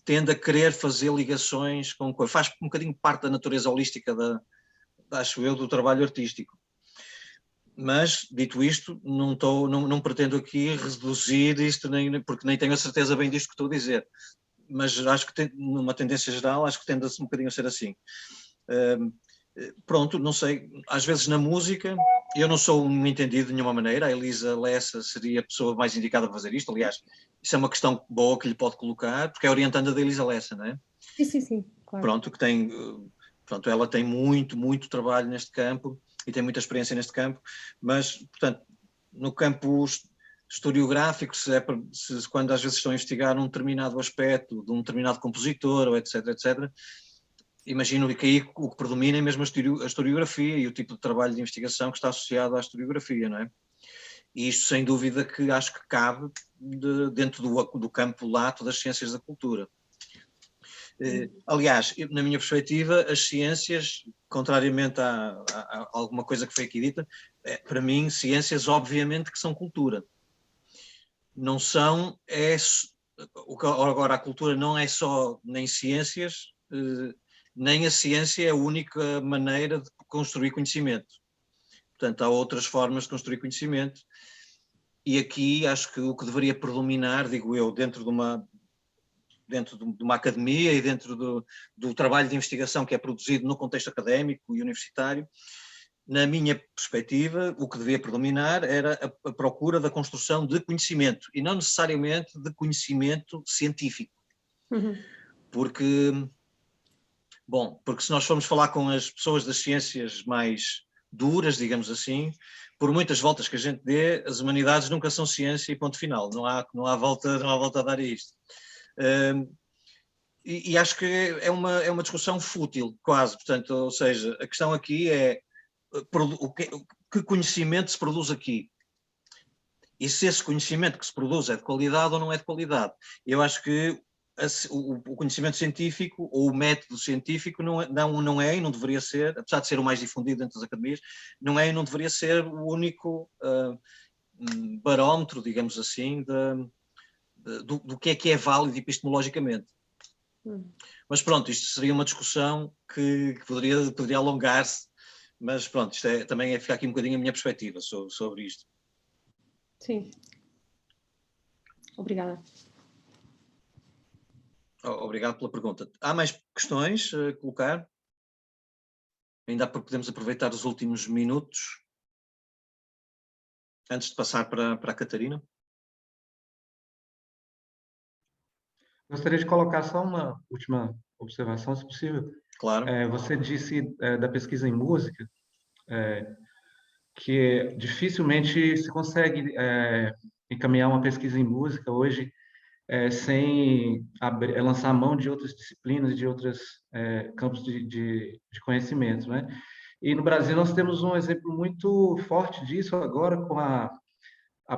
tende a querer fazer ligações com coisas, faz um bocadinho parte da natureza holística acho eu, do trabalho artístico. Mas, dito isto, não pretendo aqui reduzir isto, porque nem tenho a certeza bem disto que estou a dizer. Mas acho que, numa tendência geral, acho que tende um bocadinho a ser assim. Pronto, não sei, às vezes na música, eu não sou um entendido de nenhuma maneira, a Elisa Lessa seria a pessoa mais indicada para fazer isto, aliás, isso é uma questão boa que lhe pode colocar, porque é orientanda da Elisa Lessa, não é? Sim, claro. Pronto, pronto, ela tem muito trabalho neste campo e tem muita experiência neste campo, mas, portanto, no campo historiográfico, quando às vezes estão a investigar um determinado aspecto de um determinado compositor, ou etc, imagino que aí o que predomina é mesmo a historiografia e o tipo de trabalho de investigação que está associado à historiografia, não é? E isto, sem dúvida, que acho que cabe dentro do campo lato das ciências da cultura. Aliás, na minha perspectiva, as ciências, contrariamente a alguma coisa que foi aqui dita, para mim, ciências obviamente que são cultura. Não são, agora a cultura não é só nem ciências, nem a ciência é a única maneira de construir conhecimento. Portanto, há outras formas de construir conhecimento e aqui acho que o que deveria predominar, digo eu, dentro de uma academia e dentro do trabalho de investigação que é produzido no contexto académico e universitário, na minha perspectiva, o que devia predominar era a procura da construção de conhecimento e não necessariamente de conhecimento científico. Porque se nós formos falar com as pessoas das ciências mais duras, digamos assim, por muitas voltas que a gente dê, as humanidades nunca são ciência e ponto final, não há volta a dar a isto. E acho que é uma discussão fútil, quase, portanto, ou seja, a questão aqui é que conhecimento se produz aqui? E se esse conhecimento que se produz é de qualidade ou não é de qualidade? Eu acho que o conhecimento científico ou o método científico não é e não deveria ser, apesar de ser o mais difundido dentro das academias, não é e não deveria ser o único barómetro, digamos assim, do que é válido epistemologicamente. Mas pronto, isto seria uma discussão que poderia alongar-se, mas pronto, isto também é ficar aqui um bocadinho a minha perspectiva sobre isto. Sim. Obrigada. Obrigado pela pergunta. Há mais questões a colocar? Ainda podemos aproveitar os últimos minutos antes de passar para a Catarina. Gostaria de colocar só uma última observação, se possível. Claro. Você disse da pesquisa em música, que dificilmente se consegue encaminhar uma pesquisa em música hoje sem lançar mão de outras disciplinas, de outros campos de conhecimento, né? E no Brasil nós temos um exemplo muito forte disso agora com a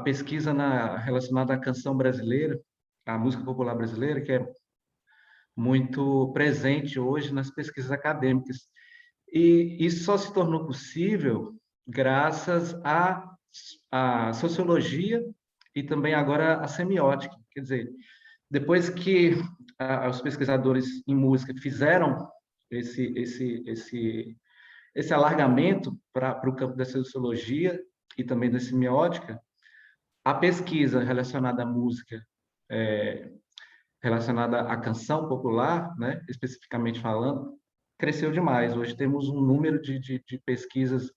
pesquisa relacionada à canção brasileira, à música popular brasileira, que é muito presente hoje nas pesquisas acadêmicas. E isso só se tornou possível graças à sociologia e também agora à semiótica. Quer dizer, depois que os pesquisadores em música fizeram esse alargamento para o campo da sociologia e também da semiótica, a pesquisa relacionada à música, relacionada à canção popular, né, especificamente falando, cresceu demais. Hoje temos um número de pesquisas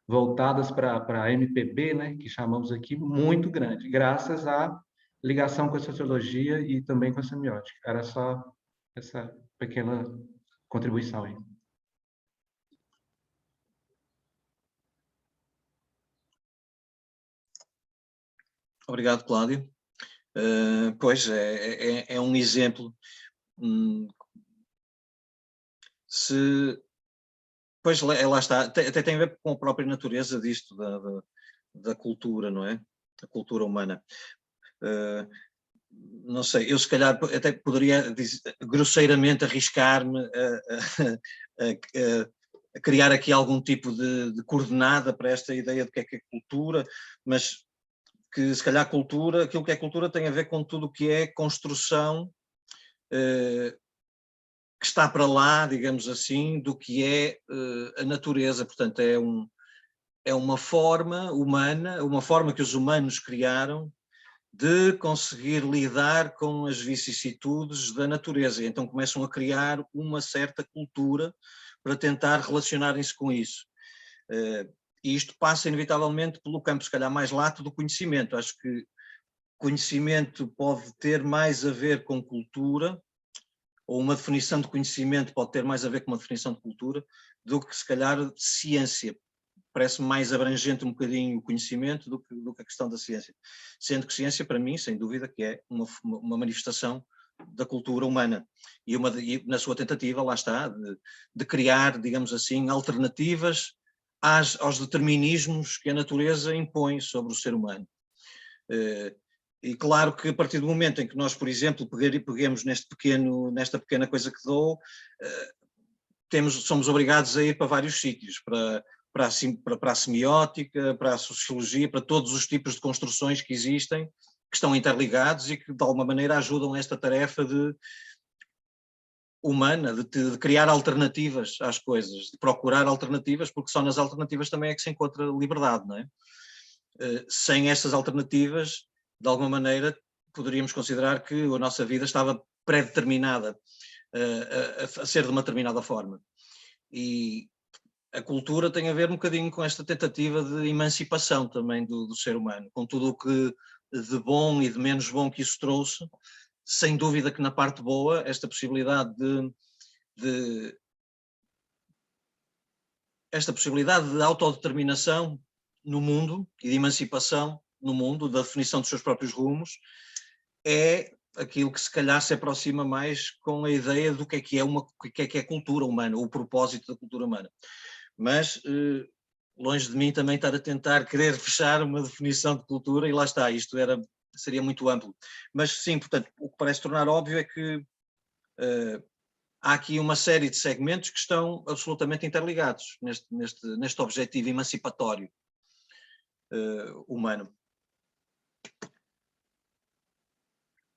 voltadas para a MPB, né, que chamamos aqui, muito grande, graças à ligação com a sociologia e também com a semiótica. Era só essa pequena contribuição aí. Obrigado, Cláudio. Pois, é um exemplo. Pois, lá está, até tem a ver com a própria natureza disto, da cultura, não é? A cultura humana. Não sei, eu se calhar até poderia grosseiramente arriscar-me a criar aqui algum tipo de coordenada para esta ideia de que é cultura, mas que se calhar cultura, aquilo que é cultura tem a ver com tudo o que é construção que está para lá, digamos assim, do que é a natureza. Portanto, é uma forma humana, uma forma que os humanos criaram de conseguir lidar com as vicissitudes da natureza. E então começam a criar uma certa cultura para tentar relacionarem-se com isso. E isto passa inevitavelmente pelo campo, se calhar, mais lato do conhecimento. Acho que conhecimento pode ter mais a ver com cultura, ou uma definição de conhecimento pode ter mais a ver com uma definição de cultura, do que, se calhar, ciência. Parece-me mais abrangente um bocadinho o conhecimento do que a questão da ciência. Sendo que ciência, para mim, sem dúvida, que é uma manifestação da cultura humana. E na sua tentativa, lá está, de criar, digamos assim, alternativas aos determinismos que a natureza impõe sobre o ser humano. E claro que a partir do momento em que nós, por exemplo, peguemos nesta pequena coisa que dou, somos obrigados a ir para vários sítios, para a semiótica, para a sociologia, para todos os tipos de construções que existem, que estão interligados e que de alguma maneira ajudam a esta tarefa humana, de criar alternativas às coisas, de procurar alternativas, porque só nas alternativas também é que se encontra liberdade, não é? Sem essas alternativas, de alguma maneira, poderíamos considerar que a nossa vida estava pré-determinada a ser de uma determinada forma. E a cultura tem a ver um bocadinho com esta tentativa de emancipação também do ser humano, com tudo o que de bom e de menos bom que isso trouxe. Sem dúvida que na parte boa, esta possibilidade de autodeterminação no mundo e de emancipação no mundo, da definição dos seus próprios rumos, é aquilo que se calhar se aproxima mais com a ideia do que é cultura humana, o propósito da cultura humana. Mas longe de mim também estar a tentar querer fechar uma definição de cultura, e lá está, isto seria muito amplo. Mas sim, portanto, o que parece tornar óbvio é que há aqui uma série de segmentos que estão absolutamente interligados neste objetivo emancipatório humano.